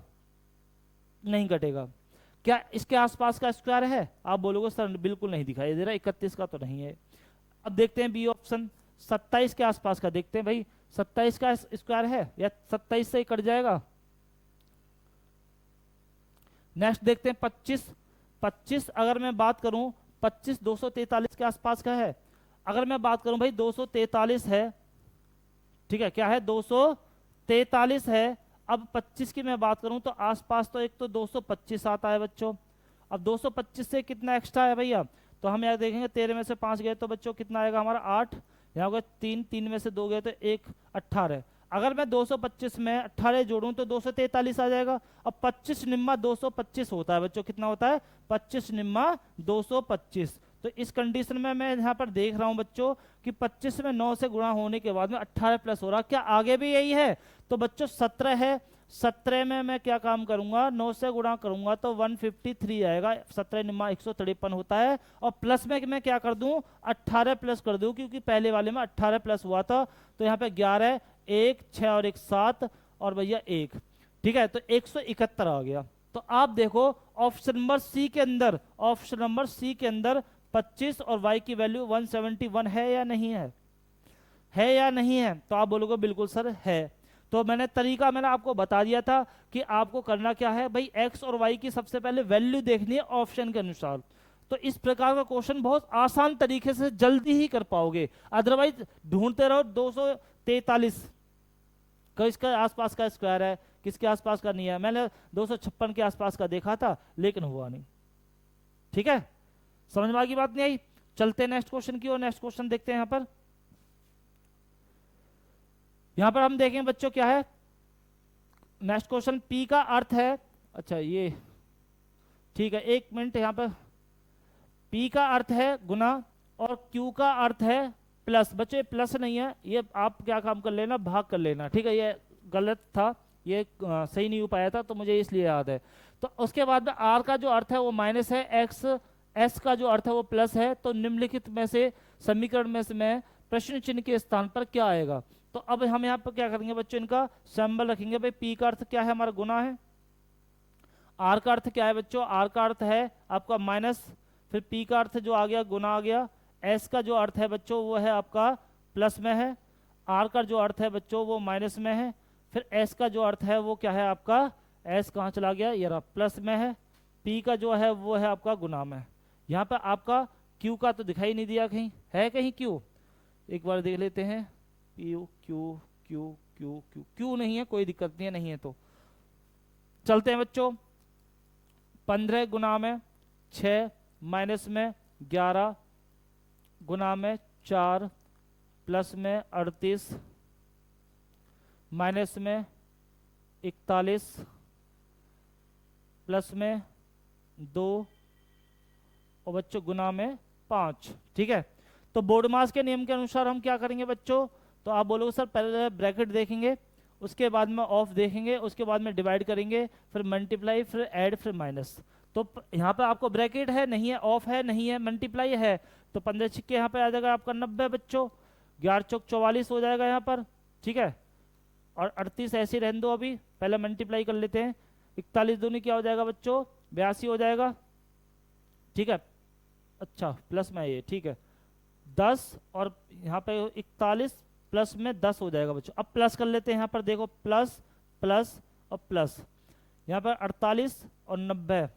नहीं कटेगा। क्या इसके आसपास का स्क्वायर है? आप बोलोगे सर बिल्कुल नहीं दिखाई दे रहा, 31 का तो नहीं है। अब देखते हैं बी ऑप्शन, 27 के आसपास का देखते हैं भाई, 27 का स्क्वायर है या 27 से ही कट जाएगा? नेक्स्ट देखते हैं 25। 25 अगर मैं बात करूं 25 243 के आसपास का है। अगर मैं बात करूं भाई 243 है, ठीक है, क्या है? 243 है। अब 25 की मैं बात करूं तो आसपास तो एक तो 225 आता है बच्चों। अब 225 से कितना एक्स्ट्रा है भैया? तो हम यहाँ देखेंगे 13 में से 5 गए तो बच्चों कितना आएगा हमारा? 8। यहाँ हो गया 3, 3 में से 2 गए तो 1, 18। अगर मैं 225 में 18 जोड़ूं तो 243 आ जाएगा। अब 25 निम्मा 225 होता है बच्चों, कितना होता है? 25 निम्मा 225। तो इस कंडीशन में मैं यहाँ पर देख रहा हूं बच्चों कि 25 में 9 से गुणा होने के बाद में 18 प्लस हो रहा। क्या आगे भी यही है? तो बच्चों 17 है, 17 में मैं क्या काम करूंगा? 9 से गुणा करूंगा तो 153 आएगा। 17 निम्मा 153 होता है। और प्लस में मैं क्या कर दूं? 18 प्लस कर दूं, क्योंकि पहले वाले में 18 प्लस हुआ था। तो यहाँ पे 11, 1, 6 और 1 7 और भैया 1, ठीक है, तो 171 आ गया। तो आप देखो ऑप्शन नंबर सी के अंदर, ऑप्शन नंबर सी के अंदर 25 और y की वैल्यू 171 है या नहीं है? है या नहीं है? तो आप बोलोगे बिल्कुल सर है। तो मैंने तरीका मैंने आपको बता दिया था कि आपको करना क्या है भाई, x और y की सबसे पहले वैल्यू देखनी है ऑप्शन के अनुसार। तो इस प्रकार का क्वेश्चन बहुत आसान तरीके से जल्दी ही कर पाओगे। अदरवाइज ढूंढते रहो 243 किसके आसपास का स्क्वायर है, किसके आसपास का नहीं है। मैंने 256 के आसपास का देखा था लेकिन हुआ नहीं। ठीक है, समझ में आ गई बात? नहीं आई? चलते हैं नेक्स्ट क्वेश्चन की ओर। नेक्स्ट क्वेश्चन देखते हैं। यहां पर हम देखें बच्चों क्या है नेक्स्ट क्वेश्चन। P का अर्थ है, अच्छा ये ठीक है, एक मिनट, यहां पर P का अर्थ है गुना और Q का अर्थ है प्लस। बच्चों ये प्लस नहीं है, ये आप क्या काम कर लेना, भाग कर लेना। ठीक है, ये गलत था, ये सही नहीं हो पाया था तो मुझे इसलिए याद है। तो उसके बाद में R का जो अर्थ है वो माइनस है, एक्स S का जो अर्थ है वो प्लस है। तो निम्नलिखित में से समीकरण में से मैं प्रश्न चिन्ह के स्थान पर क्या आएगा? तो अब हम यहाँ पर क्या करेंगे बच्चों, इनका सिंबल रखेंगे। भाई P का अर्थ क्या है हमारा? गुना है। R का अर्थ क्या है बच्चों? R का अर्थ है आपका माइनस, फिर P का अर्थ जो आ गया गुना आ गया। S का जो अर्थ है बच्चों वो है आपका प्लस में है। R का जो अर्थ है बच्चों वो माइनस में है। फिर S का जो अर्थ है वो क्या है आपका? S कहाँ चला गया? ये रहा, प्लस में है। P का जो है वो है आपका गुना में। यहाँ पर आपका Q का तो दिखाई नहीं दिया, कहीं है? कहीं Q एक बार देख लेते हैं। Q Q Q Q Q Q नहीं है, कोई दिक्कत नहीं है, नहीं है तो चलते हैं बच्चों। 15 गुना में 6 माइनस में 11 गुना में 4 प्लस में 38 माइनस में 41 प्लस में 2 और बच्चों गुना में 5। ठीक है, तो बोर्डमास के नियम के अनुसार हम क्या करेंगे बच्चों? तो आप बोलोगे सर पहले ब्रैकेट देखेंगे, उसके बाद में ऑफ देखेंगे, उसके बाद में डिवाइड करेंगे, फिर मल्टीप्लाई, फिर ऐड, फिर माइनस। तो यहाँ पे आपको ब्रैकेट है नहीं है, ऑफ है नहीं है, मल्टीप्लाई है। तो 15 छिक्के यहाँ पे आ जाएगा आपका 90 बच्चों, 11 चौक 44 हो जाएगा यहाँ पर। ठीक है, और 38 ऐसे रहने दो, अभी पहले मल्टीप्लाई कर लेते हैं। 41 दूनी क्या हो जाएगा बच्चों? 82 हो जाएगा। ठीक है, अच्छा प्लस में ये, ठीक है 10 और यहाँ पे 41 प्लस में 10 हो जाएगा बच्चों। अब प्लस कर लेते हैं, यहाँ पर देखो प्लस प्लस और प्लस। यहाँ पर 48 और 90,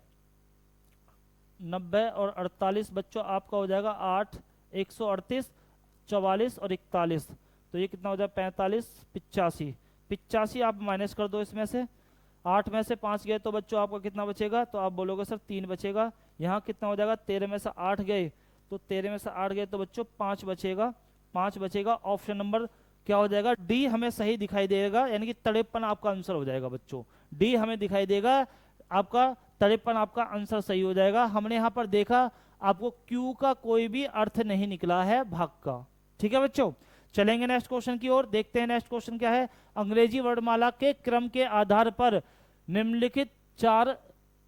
90 और 48 बच्चों आपका हो जाएगा 8, 138, 44 और 41। तो ये कितना हो जाएगा? 45, 85। 85 आप माइनस कर दो इसमें से, 8 में से 5 गए तो बच्चों आपका कितना बचेगा? तो आप बोलोगे सर 3 बचेगा। यहाँ कितना हो जाएगा? 13 में से 8 गए तो 13 में से 8 गए तो बच्चों 5 बचेगा, 5 बचेगा। ऑप्शन नंबर क्या हो जाएगा? डी हमें सही दिखाई देगा, यानी कि 53 आपका आंसर हो जाएगा बच्चों। डी हमें दिखाई देगा, आपका 53 आपका आंसर सही हो जाएगा। हमने यहाँ पर देखा आपको क्यू का कोई भी अर्थ नहीं निकला है भाग का। ठीक है बच्चों, चलेंगे नेक्स्ट क्वेश्चन की ओर। देखते हैं नेक्स्ट क्वेश्चन क्या है। अंग्रेजी वर्णमाला के क्रम के आधार पर निम्नलिखित 4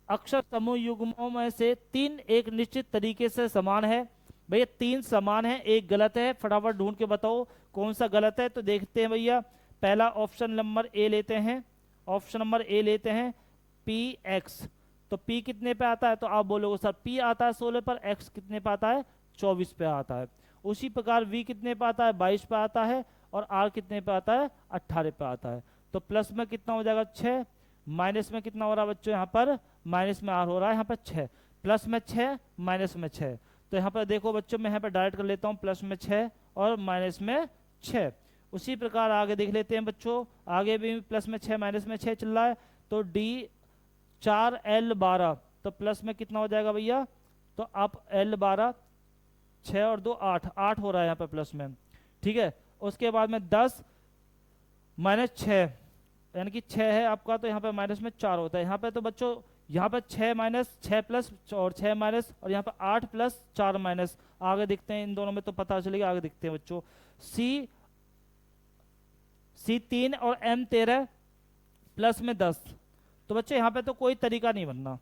अक्षर समूह युग्मों में से 3 एक निश्चित तरीके से समान है। भैया 3 समान है, एक गलत है, फटाफट ढूंढ के बताओ कौन सा गलत है। तो देखते हैं भैया, पहला ऑप्शन नंबर ए लेते हैं, ऑप्शन नंबर ए लेते हैं पी एक्स। तो पी कितने पे आता है, तो आप बोलोगे सर पी आता है 16 पर, एक्स कितने पे आता है 24 पे आता है। उसी प्रकार वी कितने पे आता है 22 पे आता है, और आर कितने पे आता है 18 पे आता है। तो प्लस में कितना हो जाएगा 6, माइनस में कितना हो रहा है बच्चों, यहाँ पर माइनस में आर हो रहा है, यहाँ पर 6, प्लस में 6 माइनस में 6। तो यहाँ पर देखो बच्चों, मैं यहाँ पर डायरेक्ट कर लेता हूँ, प्लस में 6 और माइनस में 6। उसी प्रकार आगे देख लेते हैं बच्चों, आगे भी प्लस में 6 माइनस में 6 चल रहा है। तो डी 4L12, तो प्लस में कितना हो जाएगा भैया, तो आप L12 6 और 2 8, 8 हो रहा है यहाँ पर प्लस में। ठीक है, उसके बाद में 10 माइनस 6, यानी कि 6 है आपका, तो यहाँ पे माइनस में 4 होता है। यहाँ पे तो बच्चों यहाँ पे 6 माइनस 6 प्लस और 6 माइनस, और यहाँ पे 8 प्लस 4 माइनस। आगे देखते हैं इन दोनों में तो पता चलेगा, आगे देखते हैं बच्चों। सी 3 और M 13 प्लस में 10। तो बच्चों यहाँ पे तो कोई तरीका नहीं बनना,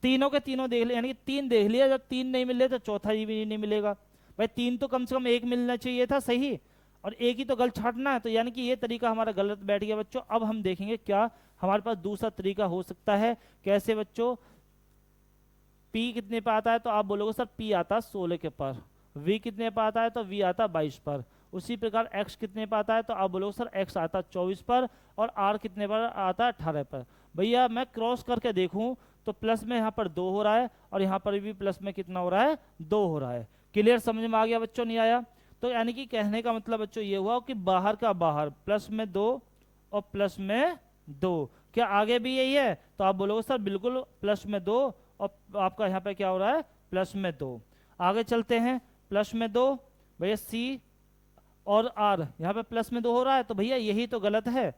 तीनों के तीनों देख लिया, यानी कि 3 देख लिया, जब 3 नहीं मिले तो चौथा ही भी नहीं मिलेगा। भाई 3 तो कम से कम एक मिलना चाहिए था सही, और एक ही तो गलत छाटना है, तो यानी कि ये तरीका हमारा गलत बैठ गया बच्चों। अब हम देखेंगे क्या हमारे पास दूसरा तरीका हो सकता है। कैसे बच्चों, P कितने पे आता है, तो आप बोलोगे सर P आता है 16 के पर, V कितने पे आता है, तो V आता है 22 पर। उसी प्रकार X कितने पे आता है, तो आप बोलोगे सर X आता है 24 पर, और R कितने पर आता है 18 पर। भैया मैं क्रॉस करके देखूं तो प्लस में यहाँ पर 2 हो रहा है, और यहाँ पर भी प्लस में कितना हो रहा है 2 हो रहा है। क्लियर, समझ में आ गया बच्चों, नहीं आया? तो यानी कि कहने का मतलब बच्चों ये हुआ कि बाहर का बाहर प्लस में 2 और प्लस में 2, क्या आगे भी यही है, तो आप बोलोगे सर बिल्कुल प्लस में 2, और आपका यहाँ पे क्या हो रहा है प्लस में 2। आगे चलते हैं, प्लस में 2, भैया सी और आर यहाँ पे प्लस में 2 हो रहा है, तो भैया यही तो गलत है।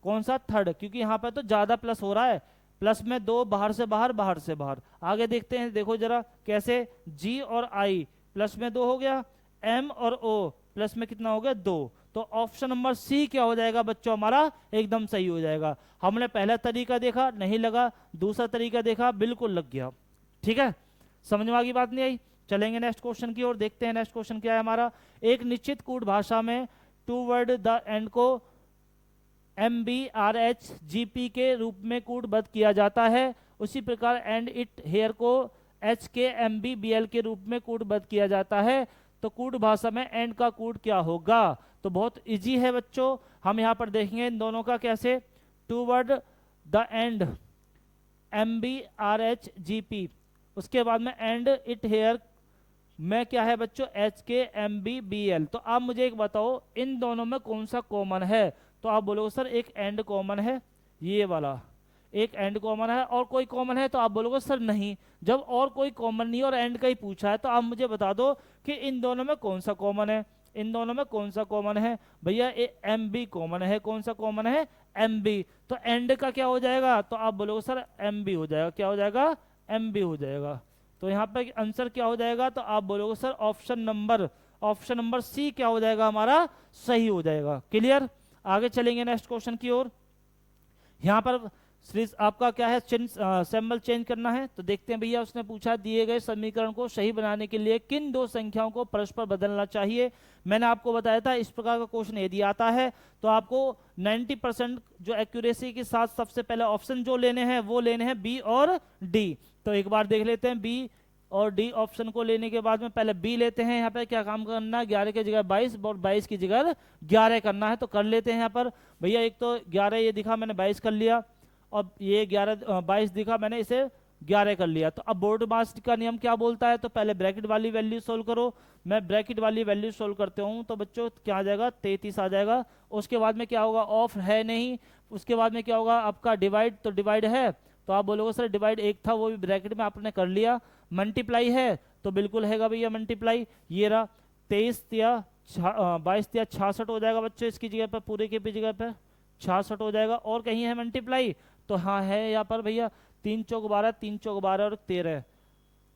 कौन सा, थर्ड, क्योंकि यहाँ पे तो ज्यादा प्लस हो रहा है, प्लस में 2 बाहर से बाहर, बाहर से बाहर। आगे देखते हैं, देखो जरा कैसे, जी और आई प्लस में 2 हो गया, एम और ओ प्लस में कितना हो गया 2। तो ऑप्शन नंबर सी क्या हो जाएगा बच्चों, हमारा एकदम सही हो जाएगा। हमने पहला तरीका देखा नहीं लगा, दूसरा तरीका देखा बिल्कुल लग गया। ठीक है, समझ में आ गई बात, नहीं आई? चलेंगे नेक्स्ट क्वेश्चन की ओर, देखते हैं नेक्स्ट क्वेश्चन क्या है हमारा। एक निश्चित कूट भाषा में टू वर्ड द एंड को MBRHGP के रूप में कूटबद्ध किया जाता है, उसी प्रकार एंड इट हेयर को HKMBBL के रूप में कूटबद्ध किया जाता है। तो कूट भाषा में एंड का कूट क्या होगा, तो बहुत इजी है बच्चों, हम यहाँ पर देखेंगे इन दोनों का कैसे। Toward the end MBRHGP, उसके बाद में एंड इट हेयर में क्या है बच्चों HKMBBL। तो आप मुझे एक बताओ इन दोनों में कौन सा कॉमन है, तो आप बोलोगे सर एक एंड कॉमन है, ये वाला एक एंड कॉमन है, और कोई कॉमन है, तो आप बोलोगे सर नहीं। जब और कोई कॉमन नहीं और एंड का ही पूछा है, तो आप मुझे बता दो कि इन दोनों में कौन सा कॉमन है, इन दोनों में कौन सा कॉमन है। भैया MB कॉमन है, कौन सा कॉमन है MB, तो एंड का क्या हो जाएगा, तो आप बोलोगे सर MB हो जाएगा, क्या हो जाएगा MB हो जाएगा। तो यहाँ पे आंसर क्या हो जाएगा, तो आप बोलोगे सर ऑप्शन नंबर सी क्या हो जाएगा हमारा सही हो जाएगा। क्लियर, आगे चलेंगे नेक्स्ट क्वेश्चन की ओर। यहाँ पर आपका क्या है, सिंबल चेंज करना है। तो देखते हैं भैया, उसने पूछा दिए गए समीकरण को सही बनाने के लिए किन 2 संख्याओं को परस्पर बदलना चाहिए। मैंने आपको बताया था इस प्रकार का क्वेश्चन यदि आता है तो आपको 90% जो एक्यूरेसी के साथ सबसे पहले ऑप्शन जो लेने हैं वो लेने हैं बी और डी। तो एक बार देख लेते हैं, बी और डी ऑप्शन को लेने के बाद में पहले बी लेते हैं। यहाँ पे क्या काम करना है, 11 की जगह 22 और 22 की जगह 11 करना है, तो कर लेते हैं। यहाँ पर भैया एक तो 11 ये दिखा, मैंने 22 कर लिया, और ये 22 दिखा, मैंने इसे 11 कर लिया। तो अब बोर्ड मास का नियम क्या बोलता है, तो पहले ब्रैकेट वाली वैल्यू सोल्व करो। मैं ब्रैकेट वाली वैल्यू सोल्व करते हूँ, तो बच्चों क्या आ जाएगा 33 आ जाएगा। उसके बाद में क्या होगा, ऑफ है नहीं, उसके बाद में क्या होगा आपका डिवाइड, तो डिवाइड है, तो आप बोलोगे सर डिवाइड 1 था वो भी ब्रैकेट में आपने कर लिया। मल्टीप्लाई है तो बिल्कुल हैगा भैया मल्टीप्लाई, ये रहा 22 या 66 हो जाएगा बच्चों, इसकी जगह पर पूरे के जगह पर 66 हो जाएगा। और कहीं है मल्टीप्लाई, तो हाँ है यहाँ पर भैया 3 चौक 12, 3 चौक 12 और 13,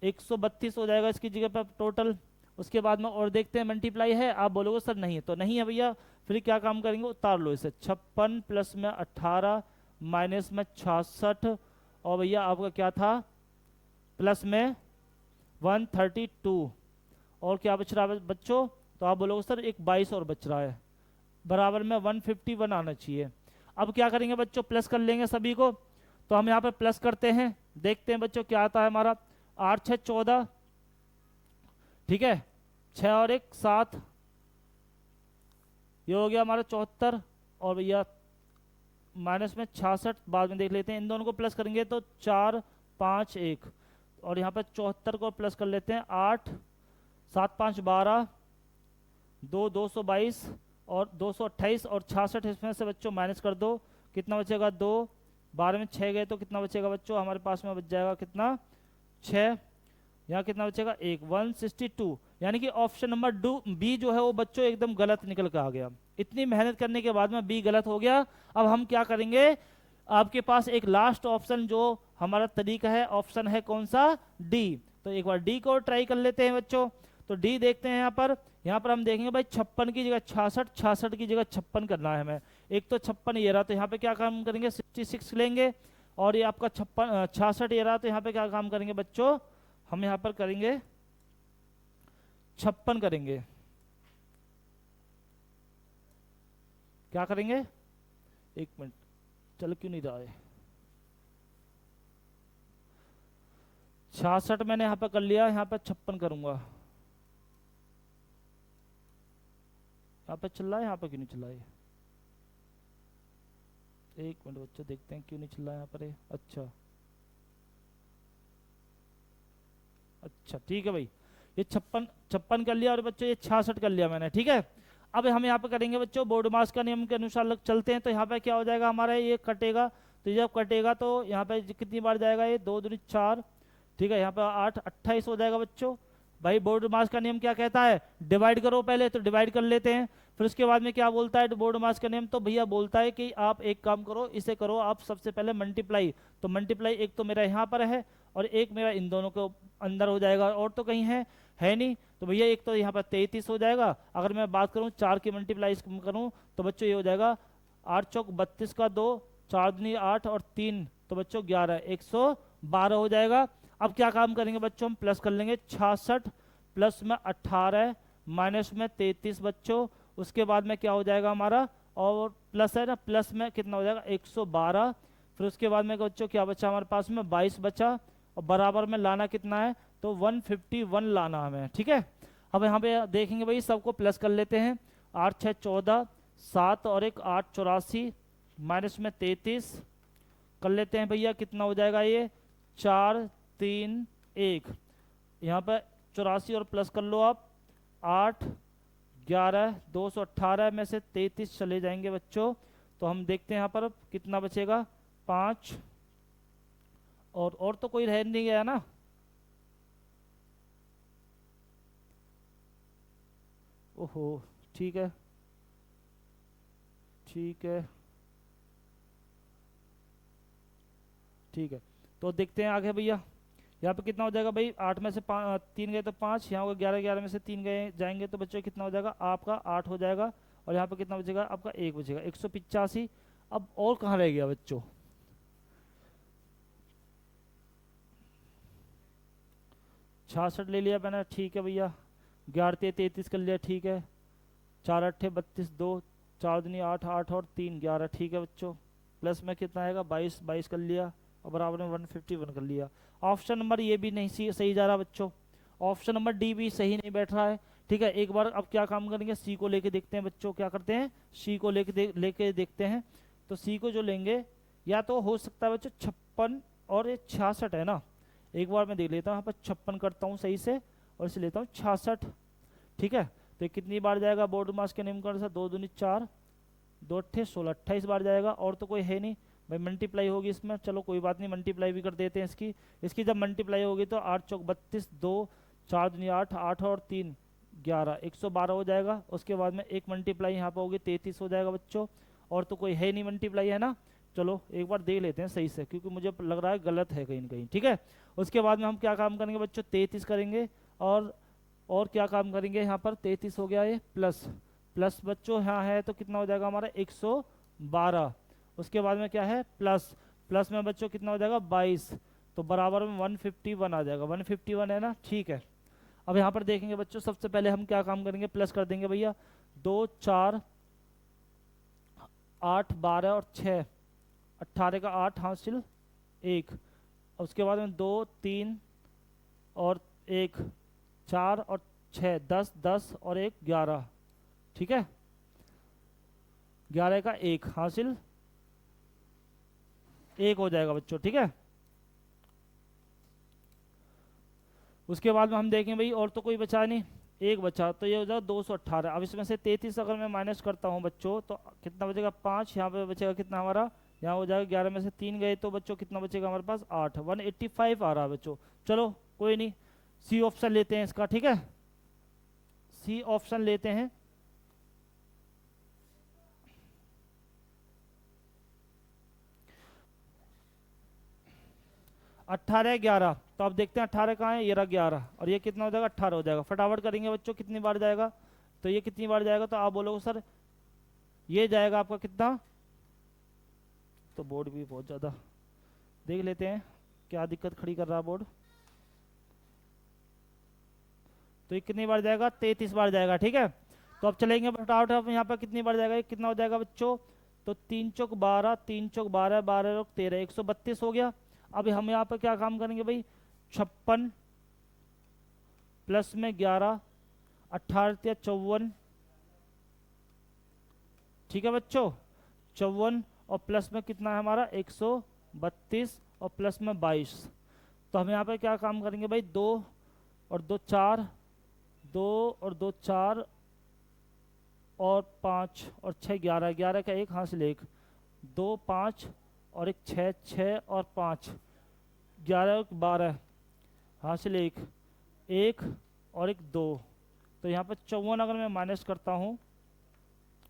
132 हो जाएगा इसकी जगह पर टोटल। उसके बाद में और देखते हैं मल्टीप्लाई है, आप बोलोगे सर नहीं है, तो नहीं है भैया, फिर क्या काम करेंगे, उतार लो इसे। 56 प्लस में 18 माइनस में 66, और भैया आपका क्या था, प्लस में 132, और क्या बच रहा है बच्चों, तो आप बोलोगे सर एक 22 और बच रहा है, बराबर में 151 आना चाहिए। अब क्या करेंगे बच्चों, प्लस कर लेंगे सभी को, तो हम यहाँ पे प्लस करते हैं, देखते हैं बच्चों क्या आता है हमारा। 8 6 14, ठीक है, 6 और 1 7, ये हो गया हमारा 74, और भैया माइनस में 66, बाद में देख लेते हैं, इन दोनों को प्लस करेंगे तो 4 5 1, और यहाँ पे 74 को प्लस कर लेते हैं, 8 7 5 12, 2 222 और 228, और 66 इसमें से बच्चों माइनस कर दो, कितना बचेगा 2, 12 में 6 गए तो कितना बचेगा बच्चों, हमारे पास में बच जाएगा कितना 6, यहाँ कितना बचेगा 1, 162, यानी कि ऑप्शन नंबर बी जो है वो बच्चों एकदम गलत निकल के आ गया। इतनी मेहनत करने के बाद में बी गलत हो गया। अब हम क्या करेंगे, आपके पास एक लास्ट ऑप्शन जो हमारा तरीका है, ऑप्शन है कौन सा, डी। तो एक बार डी को ट्राई कर लेते हैं बच्चों। तो डी देखते हैं यहाँ पर हम देखेंगे भाई 56 की जगह 66, 66 की जगह 56 करना है हमें। एक तो 56 ये रहा, तो यहाँ पे क्या काम करेंगे 66 लेंगे, और ये आपका 66 ये रहा, तो यहाँ पे क्या काम करेंगे बच्चों, हम यहाँ पर करेंगे 56 करेंगे, क्या करेंगे, एक मिनट चलो क्यों नहीं रहा है, 66 मैंने यहाँ पे कर लिया, यहाँ पे 56 करूंगा, यहाँ पे चल रहा है, यहाँ पे क्यों नहीं चल रहा है, एक मिनट बच्चों देखते हैं क्यों नहीं चल रहा है यहाँ पर, अच्छा ठीक है भाई, ये 56 कर लिया, और बच्चों ये 66 कर लिया मैंने, ठीक है। अब हम यहाँ पे करेंगे बच्चों बोर्ड मास का नियम के अनुसार चलते हैं, तो यहाँ पे क्या हो जाएगा हमारा, ये कटेगा, तो जब कटेगा तो यहाँ पे कितनी बार जाएगा, ये 2 दूनी 4, ठीक है, यहाँ पे 8 28 हो जाएगा बच्चों। भाई बोर्ड मास का नियम क्या कहता है, डिवाइड करो पहले, तो डिवाइड कर लेते हैं, फिर उसके बाद में क्या बोलता है बोर्ड मास का नियम, तो भैया बोलता है कि आप एक काम करो, इसे करो आप सबसे पहले मल्टीप्लाई, तो मल्टीप्लाई एक तो मेरा यहाँ पर है और एक मेरा इन दोनों के अंदर हो जाएगा, और तो कहीं है नहीं, तो भैया एक तो यहाँ पर 33 हो जाएगा। अगर मैं बात करूँ 4 की मल्टीप्लाई करूँ तो बच्चों ये हो जाएगा 8 चौक 32 का 2, 4 दूनी 8 और 3, तो बच्चों 11, 112 हो जाएगा। अब क्या काम करेंगे बच्चों, हम प्लस कर लेंगे 66 प्लस में 18 माइनस में 33 बच्चों, उसके बाद में क्या हो जाएगा हमारा, और प्लस है ना, प्लस में कितना हो जाएगा 112, फिर उसके बाद में बच्चों क्या बचा हमारे पास में 22 बचा, और बराबर में लाना कितना है, तो 151 लाना हमें, ठीक है। अब यहाँ पे देखेंगे भाई सबको प्लस कर लेते हैं, 8 6 14, 7 और 1 8 84 माइनस में 33 कर लेते हैं भैया, कितना हो जाएगा ये 4 3 1, यहाँ पे 84 और प्लस कर लो आप, 8 11 218 में से 33 चले जाएंगे बच्चों, तो हम देखते हैं यहाँ पर कितना बचेगा 5, और तो कोई रह नहीं गया ना, ओहो ठीक है ठीक है ठीक है, तो देखते हैं आगे भैया, यहाँ पे कितना हो जाएगा भाई, 8 में से 3 गए तो 5, यहाँ होगा 11 11 में से 3 गए जाएंगे तो बच्चों कितना हो जाएगा आपका 8 हो जाएगा, और यहाँ पे कितना बचेगा आपका 1 बचेगा, 185। अब और कहाँ रह गया बच्चों, 66 ले लिया मैंने, ठीक है भैया, 11 33 कर लिया, ठीक है, 4 8 32 2, 4 दूनी 8 8 और 3 11, ठीक है बच्चों, प्लस में कितना आएगा 22 22 कर लिया, और बराबर में 151 कर लिया। ऑप्शन नंबर ये भी नहीं सही जा रहा बच्चों, ऑप्शन नंबर डी भी सही नहीं बैठ रहा है, ठीक है। एक बार अब क्या काम करेंगे, सी को लेके देखते हैं बच्चों, क्या करते हैं सी को लेके देखते हैं। तो सी को जो लेंगे, या तो हो सकता है बच्चों 56 और ये 66 है ना, एक बार मैं देख लेता हूँ, यहाँ पर 56 करता हूँ सही से, और इसे लेता हूँ 66, ठीक है। तो कितनी बार जाएगा बोर्ड मास के नियम के अनुसार, 2 दूनी 4, 2 अट्ठे 16, 28 बार जाएगा, और तो कोई है नहीं भाई, मल्टीप्लाई होगी इसमें, चलो कोई बात नहीं, मल्टीप्लाई भी कर देते हैं इसकी जब मल्टीप्लाई होगी तो 8 चौक 32 2, 4 दूनी 8 8 और 3 11, 112 हो जाएगा। उसके बाद में एक मल्टीप्लाई यहाँ पर होगी 33 हो जाएगा बच्चों, और तो कोई है नहीं मल्टीप्लाई, है ना, चलो एक बार देख लेते हैं सही से, क्योंकि मुझे लग रहा है गलत है कहीं ना कहीं। ठीक है, उसके बाद में हम क्या काम करेंगे बच्चों, 33 करेंगे। और क्या काम करेंगे, यहाँ पर 33 हो गया ये, प्लस प्लस बच्चों यहाँ है तो कितना हो जाएगा हमारा 112। उसके बाद में क्या है प्लस, प्लस में बच्चों कितना हो जाएगा 22, तो बराबर में 151 आ जाएगा। 151 है ना, ठीक है। अब यहाँ पर देखेंगे बच्चों, सबसे पहले हम क्या काम करेंगे, प्लस कर देंगे भैया, 2 4 8 12 और 6, 18 का 8 हासिल 1। उसके बाद में 2 3 और 1 4 और 6 10, 10 और 1 11। ठीक है, 11 का 1 हासिल 1 हो जाएगा बच्चों। ठीक है, उसके बाद में हम देखें भाई और तो कोई बचा नहीं, एक बचा, तो ये हो जाएगा 218। अब इसमें से 33 अगर मैं माइनस करता हूँ बच्चों तो कितना बचेगा 5, यहाँ पे बचेगा कितना हमारा, यहाँ हो जाएगा 11 में से 3 गए तो बच्चों कितना बचेगा हमारे पास 8, 185 आ रहा है बच्चों। चलो कोई नहीं, सी ऑप्शन लेते हैं इसका। ठीक है, सी ऑप्शन लेते हैं। अट्ठारह 11, तो अब देखते हैं 18 कहाँ है, ये रहा 11, और ये कितना हो जाएगा 18 हो जाएगा। फटाफट करेंगे बच्चों, कितनी बार जाएगा, तो ये कितनी बार जाएगा, तो आप बोलोगे सर ये जाएगा आपका कितना, तो बोर्ड भी बहुत ज़्यादा, देख लेते हैं क्या दिक्कत खड़ी कर रहा है बोर्ड। तो ये कितनी बार जाएगा, 33 बार जाएगा। ठीक है, तो अब चलेंगे फटाफट, अब यहाँ पर कितनी बार जाएगा, ये कितना हो जाएगा बच्चों, तो 3 चौक 12, 3 चौक 12, 12 और 13, 132 हो गया। अब हम यहाँ पर क्या काम करेंगे भाई, 56 प्लस में 11, 18 या 54। ठीक है बच्चों, 54 और प्लस में कितना है हमारा 132 और प्लस में 22। तो हम यहाँ पर क्या काम करेंगे भाई, 2 और 2 4, 2 और 2 4 और 5 और 6 11, 11 का 1 हासिल 1, 2 5 और 1 6, 6 और 5, 11 और 12 हासिल 1, 1 और 1 2। तो यहाँ पर 54 अगर मैं माइनस करता हूँ,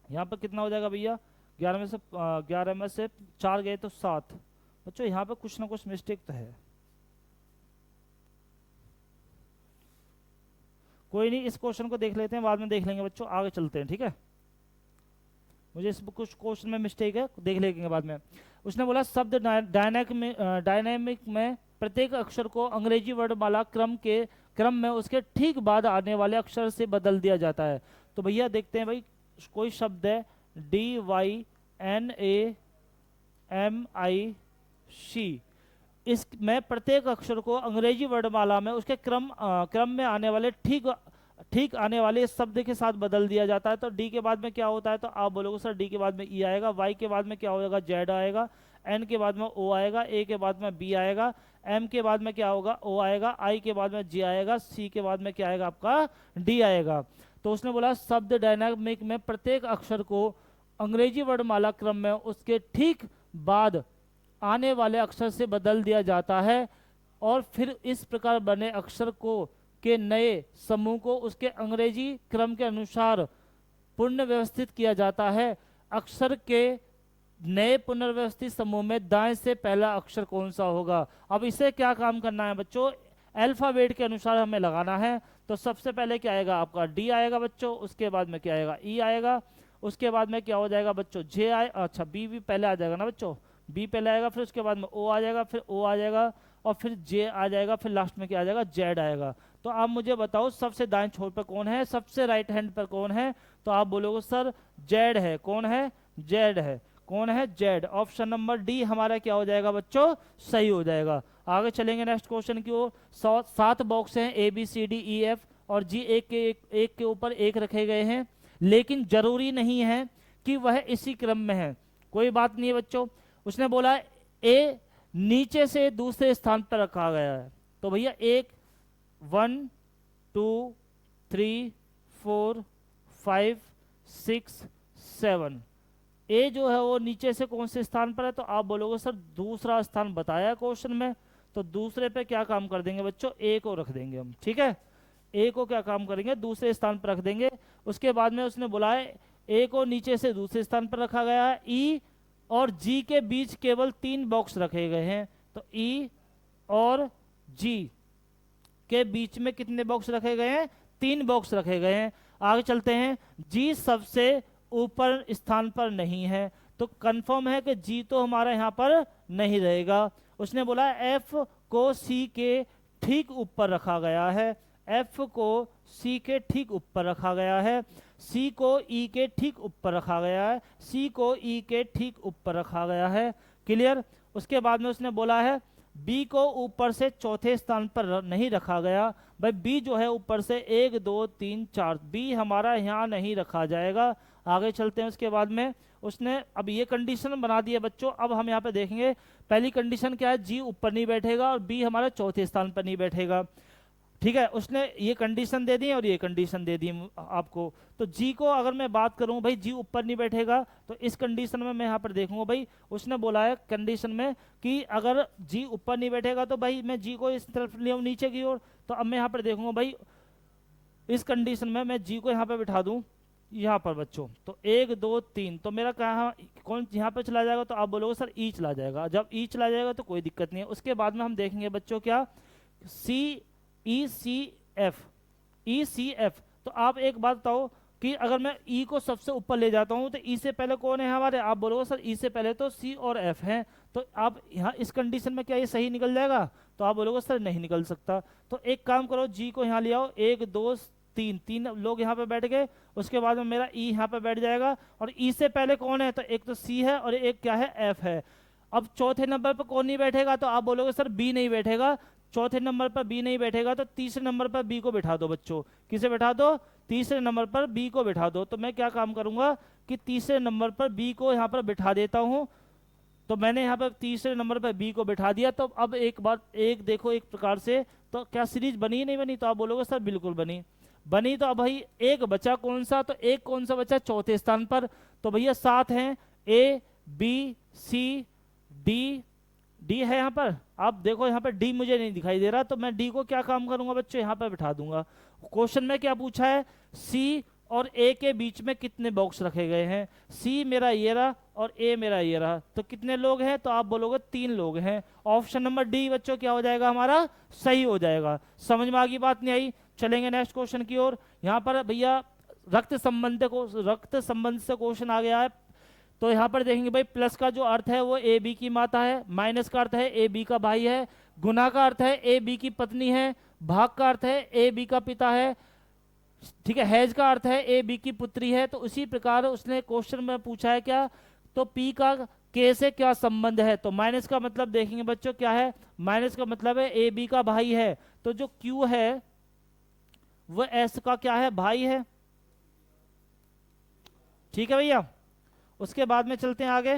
यहाँ पर कितना हो जाएगा भैया, 11 में से 4 गए तो 7। बच्चों यहाँ पर कुछ ना कुछ मिस्टेक तो है, कोई नहीं, इस क्वेश्चन को देख लेते हैं, बाद में देख लेंगे बच्चों, आगे चलते हैं। ठीक है, मुझे इस कुछ क्वेश्चन में मिस्टेक है, देख लेंगे बाद में। उसने बोला शब्द डायनेमिक में प्रत्येक अक्षर को अंग्रेजी वर्णमाला क्रम में उसके ठीक बाद आने वाले अक्षर से बदल दिया जाता है। तो भैया देखते हैं भाई, कोई शब्द है DYNAMIC, इसमें प्रत्येक अक्षर को अंग्रेजी वर्णमाला में उसके क्रम में आने वाले ठीक आने वाले इस शब्द के साथ बदल दिया जाता है। तो डी के बाद में क्या होता है, तो आप बोलोगे सर डी के बाद में ई आएगा, वाई के बाद में क्या होगा जेड आएगा, एन के बाद में ओ आएगा, ए के बाद में बी आएगा, एम के बाद में क्या होगा ओ आएगा, आई के बाद में जी आएगा, सी के बाद में क्या आएगा आपका डी आएगा। तो उसने बोला शब्द डायनामिक में प्रत्येक अक्षर को अंग्रेजी वर्णमाला क्रम में उसके ठीक बाद आने वाले अक्षर से बदल दिया जाता है, और फिर इस प्रकार बने अक्षर के नए समूह को उसके अंग्रेजी क्रम के अनुसार पुनर्व्यवस्थित किया जाता है। अक्षर के नए पुनर्व्यवस्थित समूह में दाएं से पहला अक्षर कौन सा होगा। अब इसे क्या काम करना है बच्चों, अल्फाबेट के अनुसार हमें लगाना है। तो सबसे पहले क्या आएगा आपका डी आएगा बच्चों, उसके बाद में क्या आएगा ई आएगा, उसके बाद में क्या हो जाएगा बच्चों जे आए, अच्छा बी भी पहले आ जाएगा ना बच्चों, बी पहले आएगा, फिर उसके बाद में ओ आ जाएगा, फिर ओ आ जाएगा, और फिर जे आ जाएगा, फिर लास्ट में क्या आ जाएगा जेड आएगा। तो आप मुझे बताओ सबसे दाएं छोर पर कौन है, सबसे राइट हैंड पर कौन है, तो आप बोलोगे सर जेड है। कौन है, जेड है। कौन है, जेड। ऑप्शन नंबर डी हमारा क्या हो जाएगा बच्चों, सही हो जाएगा। आगे चलेंगे नेक्स्ट क्वेश्चन की ओर। 7 बॉक्स हैं A B C D E F और जी एक के ऊपर एक रखे गए हैं, लेकिन जरूरी नहीं है कि वह इसी क्रम में है। कोई बात नहीं है बच्चों। उसने बोला ए नीचे से दूसरे स्थान पर रखा गया है, तो भैया 1 2 3 4 5 6 7, ए जो है वो नीचे से कौन से स्थान पर है, तो आप बोलोगे सर दूसरा स्थान बताया क्वेश्चन में, तो दूसरे पे क्या काम कर देंगे बच्चों, ए को रख देंगे हम। ठीक है, ए को क्या काम करेंगे, दूसरे स्थान पर रख देंगे। उसके बाद में उसने बोला है ए को नीचे से दूसरे स्थान पर रखा गया है, ई और जी के बीच केवल 3 बॉक्स रखे गए हैं। तो ई और जी के बीच में कितने बॉक्स रखे गए हैं? 3 बॉक्स रखे गए हैं। आगे चलते हैं। जी सबसे ऊपर स्थान पर नहीं है, तो कंफर्म है कि जी तो हमारा यहाँ पर नहीं रहेगा। उसने बोला एफ को सी के ठीक ऊपर रखा गया है, एफ को सी के ठीक ऊपर रखा गया है, सी को ई के ठीक ऊपर रखा गया है, सी को ई के ठीक ऊपर रखा गया है। क्लियर? उसके बाद में उसने बोला है बी को ऊपर से चौथे स्थान पर नहीं रखा गया। भाई बी जो है ऊपर से 1 2 3 4, बी हमारा यहाँ नहीं रखा जाएगा। आगे चलते हैं। उसके बाद में उसने अब ये कंडीशन बना दी है बच्चों। अब हम यहाँ पे देखेंगे पहली कंडीशन क्या है, जी ऊपर नहीं बैठेगा और बी हमारा चौथे स्थान पर नहीं बैठेगा। ठीक है, उसने ये कंडीशन दे दी और ये कंडीशन दे दी आपको। तो जी को अगर मैं बात करूं भाई जी ऊपर नहीं बैठेगा, तो इस कंडीशन में मैं यहाँ पर देखूंगा भाई उसने बोला है कंडीशन में कि अगर जी ऊपर नहीं बैठेगा तो भाई मैं जी को इस तरफ ले आऊं नीचे की ओर। तो अब मैं यहाँ पर देखूंगा भाई इस कंडीशन में मैं जी को यहाँ पे बिठा दूं यहाँ पर बच्चों। तो 1 2 3, तो मेरा कहाँ कौन यहाँ पे चला जाएगा? तो आप बोलोगे सर ई चला जाएगा। जब ई चला जाएगा तो कोई दिक्कत नहीं है। उसके बाद में हम देखेंगे बच्चों क्या, सी ई सी एफ, ई सी एफ। तो आप एक बात बताओ कि अगर मैं ई को सबसे ऊपर ले जाता हूं तो ई से पहले कौन है हमारे? आप बोलोगे सर ई से पहले तो सी और एफ हैं। तो आप यहाँ इस कंडीशन में क्या ये सही निकल जाएगा? तो आप बोलोगे सर नहीं निकल सकता। तो एक काम करो, जी को यहाँ ले आओ, 1 2 3, 3 लोग यहाँ पे बैठ गए। उसके बाद में मेरा ई यहाँ पे बैठ जाएगा और ई से पहले कौन है? तो एक तो सी है और एक क्या है? एफ है। अब चौथे नंबर पर कौन नहीं बैठेगा? तो आप बोलोगे सर बी नहीं बैठेगा। चौथे नंबर पर बी नहीं बैठेगा तो तीसरे नंबर पर बी को बिठा दो बच्चों। किसे बिठा दो? तीसरे नंबर पर बी को बिठा दो। तो मैं क्या काम करूंगा कि तीसरे नंबर पर बी को यहाँ पर बिठा देता हूँ। तो मैंने यहाँ पर तीसरे नंबर पर बी को बिठा दिया। तो अब एक बात एक देखो, एक प्रकार से तो क्या सीरीज बनी नहीं बनी? तो आप बोलोगे सर बिल्कुल बनी। बनी। तो अब भाई एक बचा कौन सा? तो एक कौन सा बचा चौथे स्थान पर? तो भैया 7 हैं, A B C D, D है यहाँ पर। आप देखो यहाँ पर डी मुझे नहीं दिखाई दे रहा, तो मैं डी को क्या काम करूंगा बच्चों? यहाँ पर बिठा दूंगा। क्वेश्चन में क्या पूछा है? सी और ए के बीच में कितने बॉक्स रखे गए हैं? सी मेरा ये रहा और ए मेरा ये रहा। तो कितने लोग हैं? तो आप बोलोगे 3 लोग हैं। ऑप्शन नंबर डी बच्चों क्या हो जाएगा हमारा? सही हो जाएगा। समझ में आ गई बात? नहीं आई? चलेंगे नेक्स्ट क्वेश्चन की ओर। यहाँ पर भैया रक्त संबंध से क्वेश्चन आ गया है। तो यहाँ पर देखेंगे भाई प्लस का जो अर्थ है वो ए बी की माता है, माइनस का अर्थ है ए बी का भाई है, गुना का अर्थ है ए बी की पत्नी है, भाग का अर्थ है ए बी का पिता है, ठीक है, हैज का अर्थ है ए बी की पुत्री है। तो उसी प्रकार उसने क्वेश्चन में पूछा है क्या, तो पी का के से क्या संबंध है? तो माइनस का मतलब देखेंगे बच्चों क्या है? माइनस का मतलब है ए बी का भाई है। तो जो क्यू है वो एस का क्या है? भाई है। ठीक है भैया। उसके बाद में चलते हैं आगे।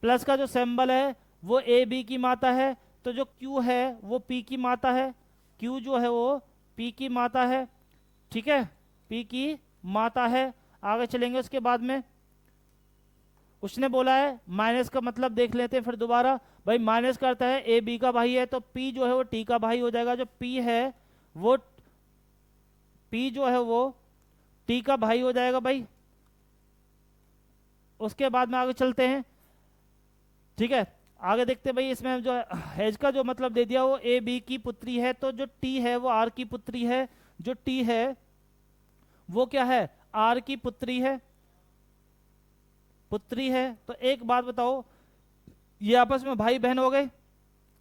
प्लस का जो सिंबल है वो ए बी की माता है, तो जो क्यू है वो पी की माता है। क्यू जो है वो पी की माता है, ठीक है, पी की माता है। आगे चलेंगे। उसके बाद में उसने बोला है माइनस का मतलब देख लेते हैं फिर दोबारा। भाई माइनस का अर्थ है ए बी का भाई है, तो पी जो है वो टी का भाई हो जाएगा। जो पी है वो पी जो है वो टी का भाई हो जाएगा भाई। उसके बाद में आगे चलते हैं, ठीक है। आगे देखते हैं भाई, इसमें जो हैज का जो मतलब दे दिया वो ए बी की पुत्री है, तो जो टी है वो आर की पुत्री है। जो टी है वो क्या है? आर की पुत्री है, पुत्री है। तो एक बात बताओ, ये आपस में भाई बहन हो गए,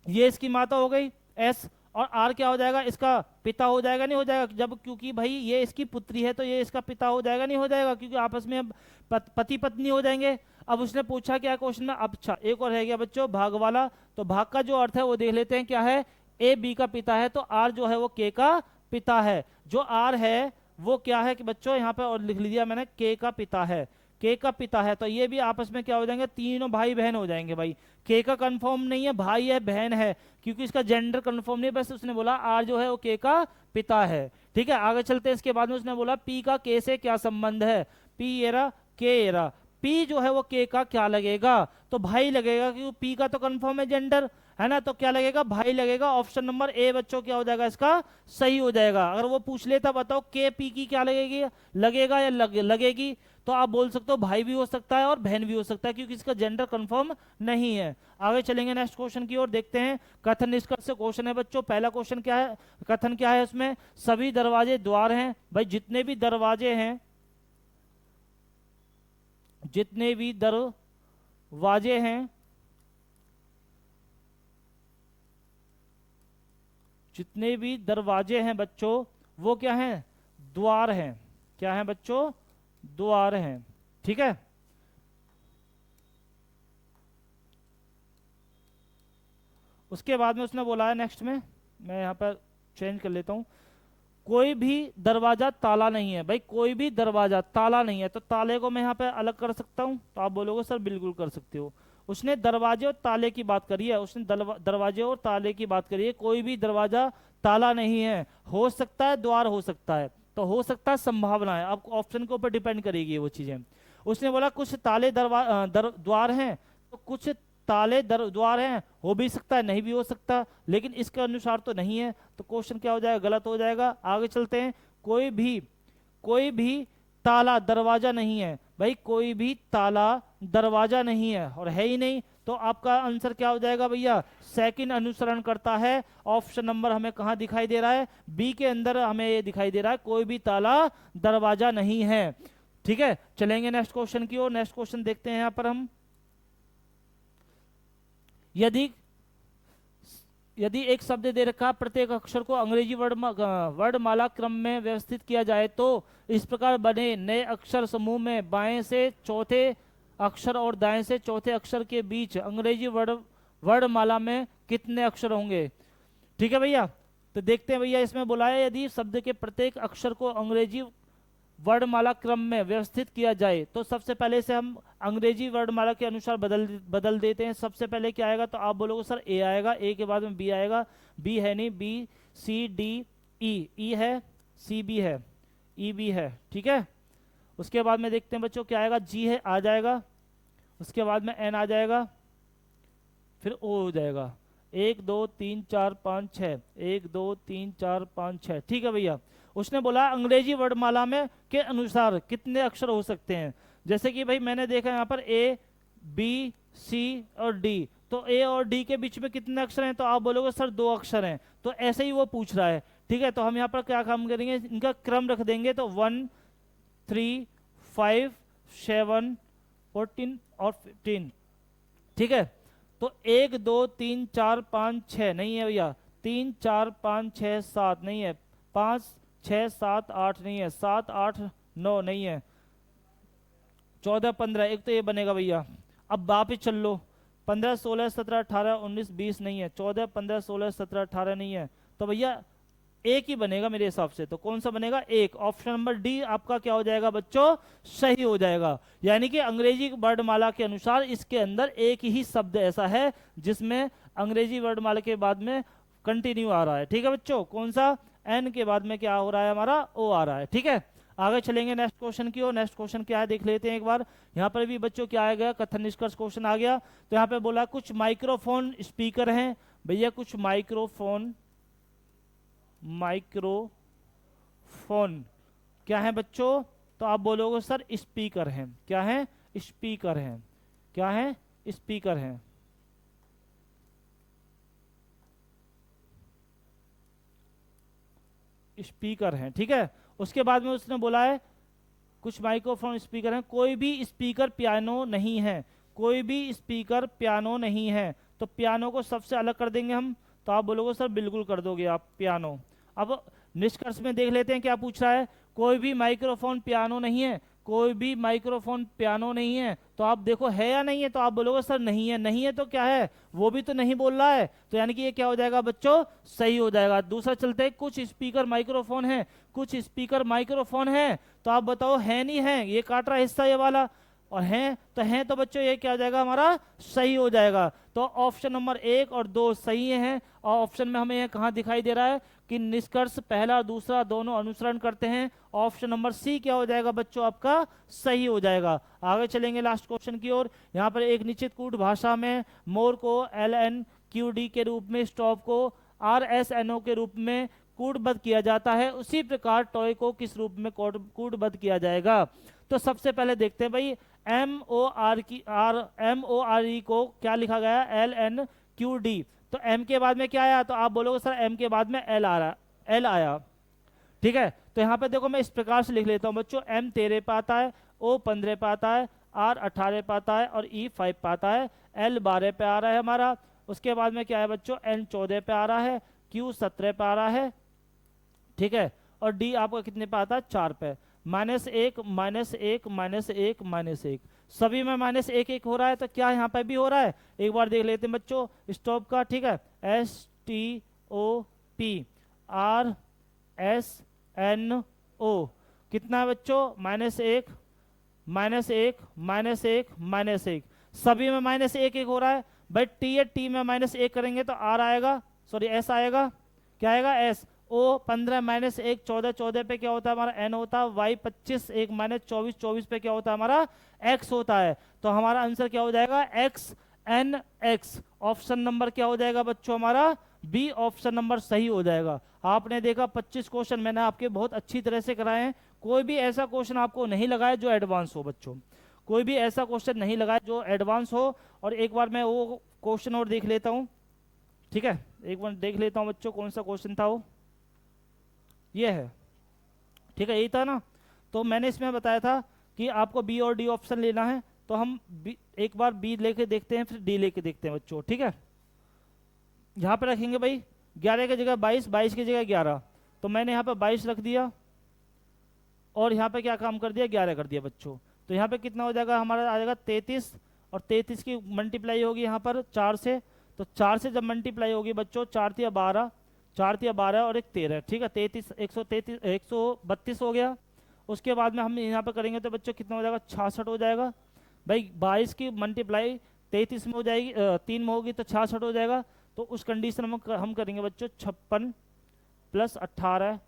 ये इसकी माता हो गई एस, और आर क्या हो जाएगा? इसका पिता हो जाएगा, नहीं हो जाएगा? जब क्योंकि भाई ये इसकी पुत्री है तो ये इसका पिता हो जाएगा, नहीं हो जाएगा? क्योंकि आपस में पति पत्नी हो जाएंगे। अब उसने पूछा क्या क्वेश्चन में? अब अच्छा एक और रह गया बच्चों, भाग वाला। तो भाग का जो अर्थ है वो देख लेते हैं क्या है? ए बी का पिता है, तो आर जो है वो के का पिता है। जो आर है वो क्या है कि बच्चों यहाँ पे और लिख लिया मैंने, के का पिता है, के का पिता है। तो ये भी आपस में क्या हो जाएंगे? तीनों भाई बहन हो जाएंगे भाई। के का कंफर्म नहीं है, भाई है बहन है, क्योंकि इसका जेंडर कंफर्म नहीं है, बस उसने बोला आर जो है वो के का पिता है। ठीक है, आगे चलते हैं। इसके बाद में उसने बोला पी का के से क्या संबंध है? पी एरा के एरा, पी जो है वो के का क्या लगेगा? तो भाई लगेगा, क्योंकि पी का तो कंफर्म है जेंडर, है ना? तो क्या लगेगा? भाई लगेगा। ऑप्शन नंबर ए बच्चों क्या हो जाएगा? इसका सही हो जाएगा। अगर वो पूछ लेता बताओ के पी की क्या लगेगी, लगेगा या लगेगी, तो आप बोल सकते हो भाई भी हो सकता है और बहन भी हो सकता है, क्योंकि इसका जेंडर कंफर्म नहीं है। आगे चलेंगे नेक्स्ट क्वेश्चन की ओर, देखते हैं कथन निष्कर्ष से क्वेश्चन है बच्चों। पहला क्वेश्चन क्या है, कथन क्या है उसमें, सभी दरवाजे द्वार हैं। भाई जितने भी दरवाजे हैं, जितने भी दरवाजे हैं, जितने भी दरवाजे हैं बच्चों, वो क्या हैं, द्वार हैं। क्या है बच्चों, द्वार हैं। ठीक है, उसके बाद में उसने बोला है नेक्स्ट में, मैं यहां पर चेंज कर लेता हूं, कोई भी दरवाजा ताला नहीं है। भाई कोई भी दरवाजा ताला नहीं है, तो ताले को मैं यहाँ पे अलग कर सकता हूँ, तो आप बोलोगे सर बिल्कुल कर सकते हो। उसने दरवाजे और ताले की बात करी है, उसने दरवाजे और ताले की बात करी है। कोई भी दरवाजा ताला नहीं है, हो सकता है द्वार हो सकता है, तो हो सकता है संभावना है, आपको ऑप्शन के ऊपर डिपेंड करेगी वो चीजें। उसने बोला कुछ ताले द्वार हैं, तो कुछ ताले द्वार हैं, हो भी सकता है नहीं भी हो सकता, लेकिन इसके अनुसार तो नहीं है, तो क्वेश्चन क्या हो जाएगा, गलत हो जाएगा। आगे चलते हैं, कोई भी ताला दरवाजा नहीं है। भाई कोई भी ताला दरवाजा नहीं है और है ही नहीं, तो आपका आंसर क्या हो जाएगा भैया, सेकंड अनुसरण करता है। ऑप्शन नंबर हमें कहां दिखाई दे रहा है, बी के अंदर हमें ये दिखाई दे रहा है, कोई भी ताला दरवाजा नहीं है। ठीक है, चलेंगे नेक्स्ट क्वेश्चन की ओर। नेक्स्ट क्वेश्चन देखते हैं यहां पर हम, यदि यदि एक शब्द दे रखा, प्रत्येक अक्षर को अंग्रेजी वर्णमाला क्रम में व्यवस्थित किया जाए तो इस प्रकार बने नए अक्षर समूह में बाएं से चौथे अक्षर और दाएं से चौथे अक्षर के बीच अंग्रेजी वर्णमाला में कितने अक्षर होंगे। ठीक है भैया, तो देखते हैं भैया, इसमें बोला है यदि शब्द के प्रत्येक अक्षर को अंग्रेजी वर्णमाला क्रम में व्यवस्थित किया जाए, तो सबसे पहले से हम अंग्रेजी वर्णमाला के अनुसार बदल देते हैं। सबसे पहले क्या आएगा, तो आप बोलोगे सर ए आएगा, ए के बाद में बी आएगा, बी है नहीं, बी सी डी ई, ई है, सी बी है, ई बी है। ठीक है, उसके बाद में देखते हैं बच्चों क्या आएगा, जी है, आ जाएगा, उसके बाद में एन आ जाएगा, फिर ओ हो जाएगा। 1 2 3 4 5 6, 1 2 3 4 5 6। ठीक है भैया, उसने बोला अंग्रेजी वर्णमाला में के अनुसार कितने अक्षर हो सकते हैं। जैसे कि भाई मैंने देखा यहाँ पर ए बी सी और डी, तो ए और डी के बीच में कितने अक्षर हैं, तो आप बोलोगे सर 2 अक्षर हैं, तो ऐसे ही वो पूछ रहा है। ठीक है, तो हम यहाँ पर क्या काम करेंगे, इनका क्रम रख देंगे, तो 1 3 5 7 14 और 15। ठीक है, तो 1 2 3 4 5 6 नहीं है भैया, 3 4 5 6 7 नहीं है, 5 6 7 8 नहीं है, 7 8 9 नहीं है, 14 15, एक तो ये बनेगा भैया। अब वापिस चल लो, 15 16 17 18 19 20 नहीं है, 14 15 16 17 18 नहीं है, तो भैया एक ही बनेगा मेरे हिसाब से। तो कौन सा बनेगा, एक। ऑप्शन नंबर डी आपका क्या हो जाएगा बच्चों, सही हो जाएगा। यानी कि अंग्रेजी वर्णमाला के अनुसार इसके अंदर एक ही शब्द ऐसा है जिसमें अंग्रेजी वर्णमाला के बाद में कंटिन्यू आ रहा है। ठीक है बच्चों, कौन सा, एन के बाद में क्या हो रहा है हमारा, ओ आ रहा है। ठीक है, आगे चलेंगे नेक्स्ट क्वेश्चन की ओर। नेक्स्ट क्वेश्चन क्या है देख लेते हैं एक बार। यहाँ पर भी बच्चों क्या आ गया, कथन निष्कर्ष क्वेश्चन आ गया। तो यहाँ पे बोला कुछ माइक्रोफोन स्पीकर हैं। भैया कुछ माइक्रोफोन क्या है बच्चों, तो आप बोलोगे सर स्पीकर हैं। क्या है, स्पीकर हैं। क्या है, स्पीकर हैं। स्पीकर हैं। ठीक है, उसके बाद में उसने बोला है कुछ माइक्रोफोन स्पीकर हैं, कोई भी स्पीकर पियानो नहीं है। कोई भी स्पीकर पियानो नहीं है, तो पियानो को सबसे अलग कर देंगे हम, तो आप बोलोगे सर बिल्कुल कर दोगे आप, पियानो। अब निष्कर्ष में देख लेते हैं क्या पूछ रहा है, कोई भी माइक्रोफोन पियानो नहीं है। कोई भी माइक्रोफोन पियानो नहीं है, तो आप देखो है या नहीं है, तो आप बोलोगे सर नहीं है। नहीं है तो क्या है, वो भी तो नहीं बोल रहा है, तो यानी कि ये क्या हो जाएगा बच्चों, सही हो जाएगा। दूसरा चलते हैं, कुछ स्पीकर माइक्रोफोन है। कुछ स्पीकर माइक्रोफोन है, तो आप बताओ है नहीं है, ये काट रहा हिस्सा ये वाला, और हैं तो बच्चों ये क्या हो जाएगा हमारा, सही हो जाएगा। तो ऑप्शन नंबर 1 और 2 सही हैं। और ऑप्शन में हमें ये कहाँ दिखाई दे रहा है कि निष्कर्ष पहला और दूसरा दोनों अनुसरण करते हैं। ऑप्शन नंबर सी क्या हो जाएगा बच्चों, आपका सही हो जाएगा। आगे चलेंगे लास्ट क्वेश्चन की ओर। यहाँ पर एक निश्चित कूट भाषा में मोर को LNQD के रूप में, स्टॉप को RSNO के रूप में कूटबद्ध किया जाता है, उसी प्रकार टॉय को किस रूप में कूटबद्ध किया जाएगा। तो सबसे पहले देखते हैं भाई MORE को क्या लिखा गया, LNQD। तो M के बाद में क्या आया, तो आप बोलोगे सर M के बाद में L आ रहा, L आया, ठीक है। तो यहाँ पे देखो मैं इस प्रकार से लिख लेता हूँ बच्चों, M 13 पे आता है, O 15 पे आता है, R 18 पे आता है और E 5 पे आता है, L 12 पे आ रहा है हमारा। उसके बाद में क्या है बच्चों, N 14 पे आ रहा है, Q 17 पे आ रहा है, ठीक है। और D आपका कितने पे आता है, 4 पे। -1 -1 -1 -1, सभी में -1 1 हो रहा है, तो क्या यहाँ पे भी हो रहा है, एक बार देख लेते हैं बच्चों स्टॉप का, ठीक है। STOP कितना है बच्चों, -1 -1 -1 -1, सभी में -1 1 हो रहा है भाई। T में -1 करेंगे तो R आएगा, सॉरी S आएगा, क्या आएगा S। O 15 -1 14 14 पे क्या होता है हमारा N होता है, Y 25 1 -24 24 पे क्या होता है हमारा X होता है। तो हमारा आंसर क्या हो जाएगा, XNX। ऑप्शन नंबर क्या हो जाएगा बच्चों हमारा B, ऑप्शन नंबर सही हो जाएगा। आपने देखा 25 क्वेश्चन मैंने आपके बहुत अच्छी तरह से कराए हैं, कोई भी ऐसा क्वेश्चन आपको नहीं लगाया जो एडवांस हो बच्चों, कोई भी ऐसा क्वेश्चन नहीं लगाया जो एडवांस हो। और एक बार मैं वो क्वेश्चन और देख लेता हूँ, ठीक है, एक बार देख लेता हूँ बच्चों कौन सा क्वेश्चन था वो, ये है, ठीक है, यही था ना। तो मैंने इसमें बताया था कि आपको बी और डी ऑप्शन लेना है, तो हम एक बार बी लेके देखते हैं, फिर डी लेके देखते हैं बच्चों, ठीक है। यहाँ पे रखेंगे भाई 11 की जगह 22, 22 की जगह 11, तो मैंने यहाँ पे 22 रख दिया और यहाँ पे क्या काम कर दिया, 11 कर दिया बच्चों। तो यहाँ पे कितना हो जाएगा हमारा, आ जाएगा 33, और 33 की मल्टीप्लाई होगी यहाँ पर 4 से, तो 4 से जब मल्टीप्लाई होगी बच्चों, 4 तिया 12, 4 तिया 12 और एक 13, ठीक है, 33 132 हो गया। उसके बाद में हम यहाँ पे करेंगे तो बच्चों कितना हो जाएगा, 66 हो जाएगा भाई। 22 की मल्टीप्लाई 33 में हो जाएगी, 3 में होगी तो 66 हो जाएगा। तो उस कंडीशन में हम करेंगे बच्चों 56 + 18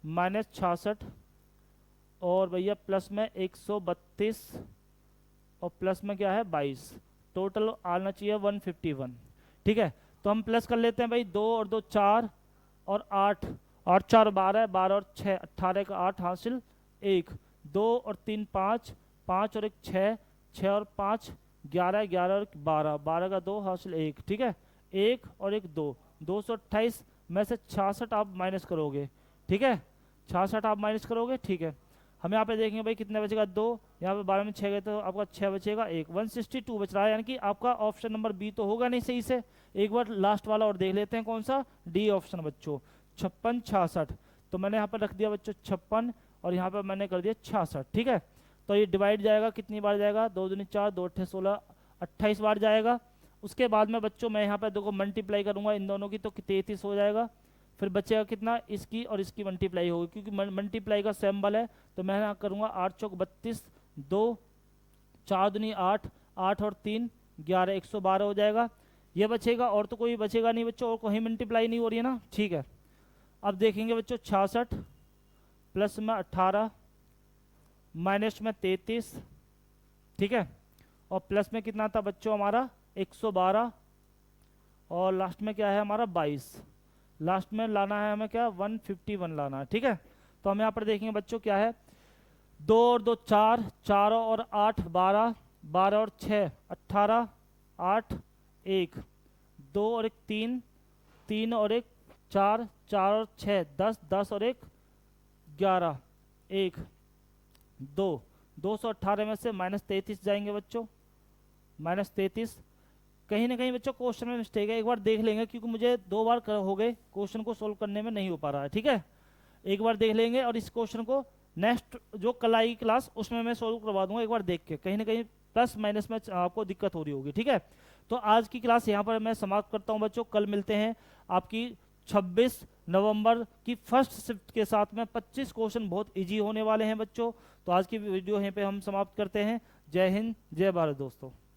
- 66 और भैया प्लस में 132 और प्लस में क्या है 22, टोटल आना चाहिए 151, ठीक है। तो हम प्लस कर लेते हैं भाई, 2 और 2 4 और 8, 8 4 12, 12 और 6 18 का 8 हासिल 1, 2 और 3 5, 5 और 1 6, 6 और 5 11, 11 और 12, 12 का 2 हासिल 1, ठीक है, 1 और 1 2, 228 में से 66 आप माइनस करोगे, ठीक है, 66 आप माइनस करोगे, ठीक है। हम यहाँ पे देखेंगे भाई कितने बचेगा 2, यहाँ पे 12 में 6 गए तो आपका 6 बचेगा 1, 162 बच रहा है, यानी कि आपका ऑप्शन नंबर बी तो होगा नहीं सही से। एक बार लास्ट वाला और देख लेते हैं कौन सा, डी ऑप्शन बच्चों, 56 66। तो मैंने यहाँ पर रख दिया बच्चों 56 और यहाँ पर मैंने कर दिया 66, ठीक है। तो ये डिवाइड जाएगा कितनी बार जाएगा, 2 दूनी 4, 2 8 16, 28 बार जाएगा। उसके बाद में बच्चों मैं यहाँ पर देखो मल्टीप्लाई करूँगा इन दोनों की तो 33 हो जाएगा, फिर बचेगा कितना, इसकी और इसकी मल्टीप्लाई होगी, क्योंकि मल्टीप्लाई का सिंबल है। तो मैं यहाँ करूँगा 8 चौक 32, 2 4 दूनी 8, 8 और 3 11, 112 हो जाएगा। ये बचेगा और तो कोई बचेगा नहीं बच्चों, और कोई मल्टीप्लाई नहीं हो रही है ना, ठीक है। अब देखेंगे बच्चों 66 प्लस में 18 माइनस में 33, ठीक है, और प्लस में कितना था बच्चों हमारा 112 और लास्ट में क्या है हमारा 22, लास्ट में लाना है हमें क्या 151 लाना है, ठीक है। तो हम यहाँ पर देखेंगे बच्चों क्या है, 2 और 2 4, 4 और 8 12, 12 और 6 18, 8 1, 2 और 1 3, 3 और 1 4, 4 और 6 10, 10 और 1 11, 1 2, 218 में से -33 जाएंगे बच्चों, -33। कहीं ना कहीं बच्चों क्वेश्चन में मिस्टेक है, एक बार देख लेंगे क्योंकि मुझे 2 बार हो गए क्वेश्चन को सोल्व करने में नहीं हो पा रहा है, ठीक है। एक बार देख लेंगे और इस क्वेश्चन को नेक्स्ट जो कल आएगी क्लास उसमें मैं सोल्व करवा दूंगा, एक बार देख के, कहीं ना कहीं प्लस माइनस में आपको दिक्कत हो रही होगी, ठीक है। तो आज की क्लास यहाँ पर मैं समाप्त करता हूँ बच्चों, कल मिलते हैं आपकी 26 नवंबर की फर्स्ट शिफ्ट के साथ में। 25 क्वेश्चन बहुत इजी होने वाले हैं बच्चों। तो आज की वीडियो यहीं पे हम समाप्त करते हैं। जय हिंद, जय भारत दोस्तों।